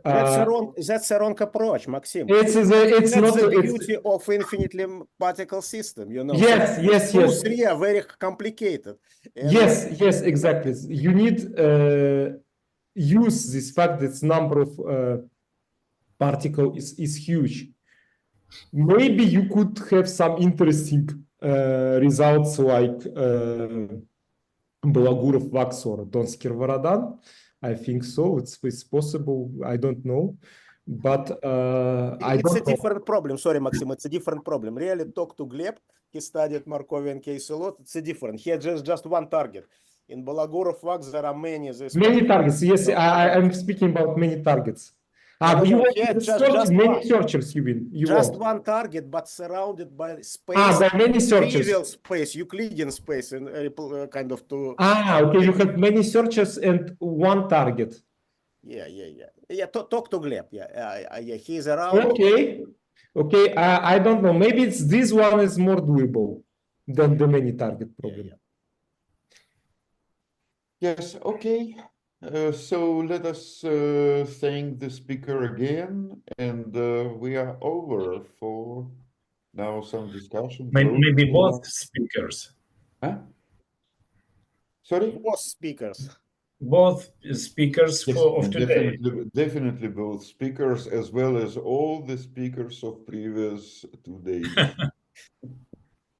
That's a wrong approach, Maxim. it's That's not the it's, beauty of infinitely particle system, you know. yes, yes, Two, yes. three are very complicated. And Yes, yes, exactly. You need use this fact that number of particle is huge. Maybe you could have some interesting results like Balagurov-Wax or Donsker-Varadan. I think so. It's possible. I don't know. But I it's don't a know. different problem. Sorry, Maxim, it's a different problem. Really talk to Gleb. He studied Markovian case a lot. It's a different. He had just one target. In Balagurov-Wax, there are many. Many targets. Yes, I'm speaking about many targets. No, You want yeah, many one. searchers, you mean? Just want. one target, but surrounded by space. By many searchers. Trivial space, Euclidean space, and kind of to. Okay, you have many searchers and one target. Yeah. Talk to Gleb. Yeah, he's around. Okay. I don't know. Maybe this one is more doable than the many target problem. Yes, okay. So let us thank the speaker again, and we are over for now some discussion. Maybe both speakers. Huh? Sorry? Both speakers. Both speakers Yes, of today. definitely both speakers, as well as all the speakers of previous 2 days.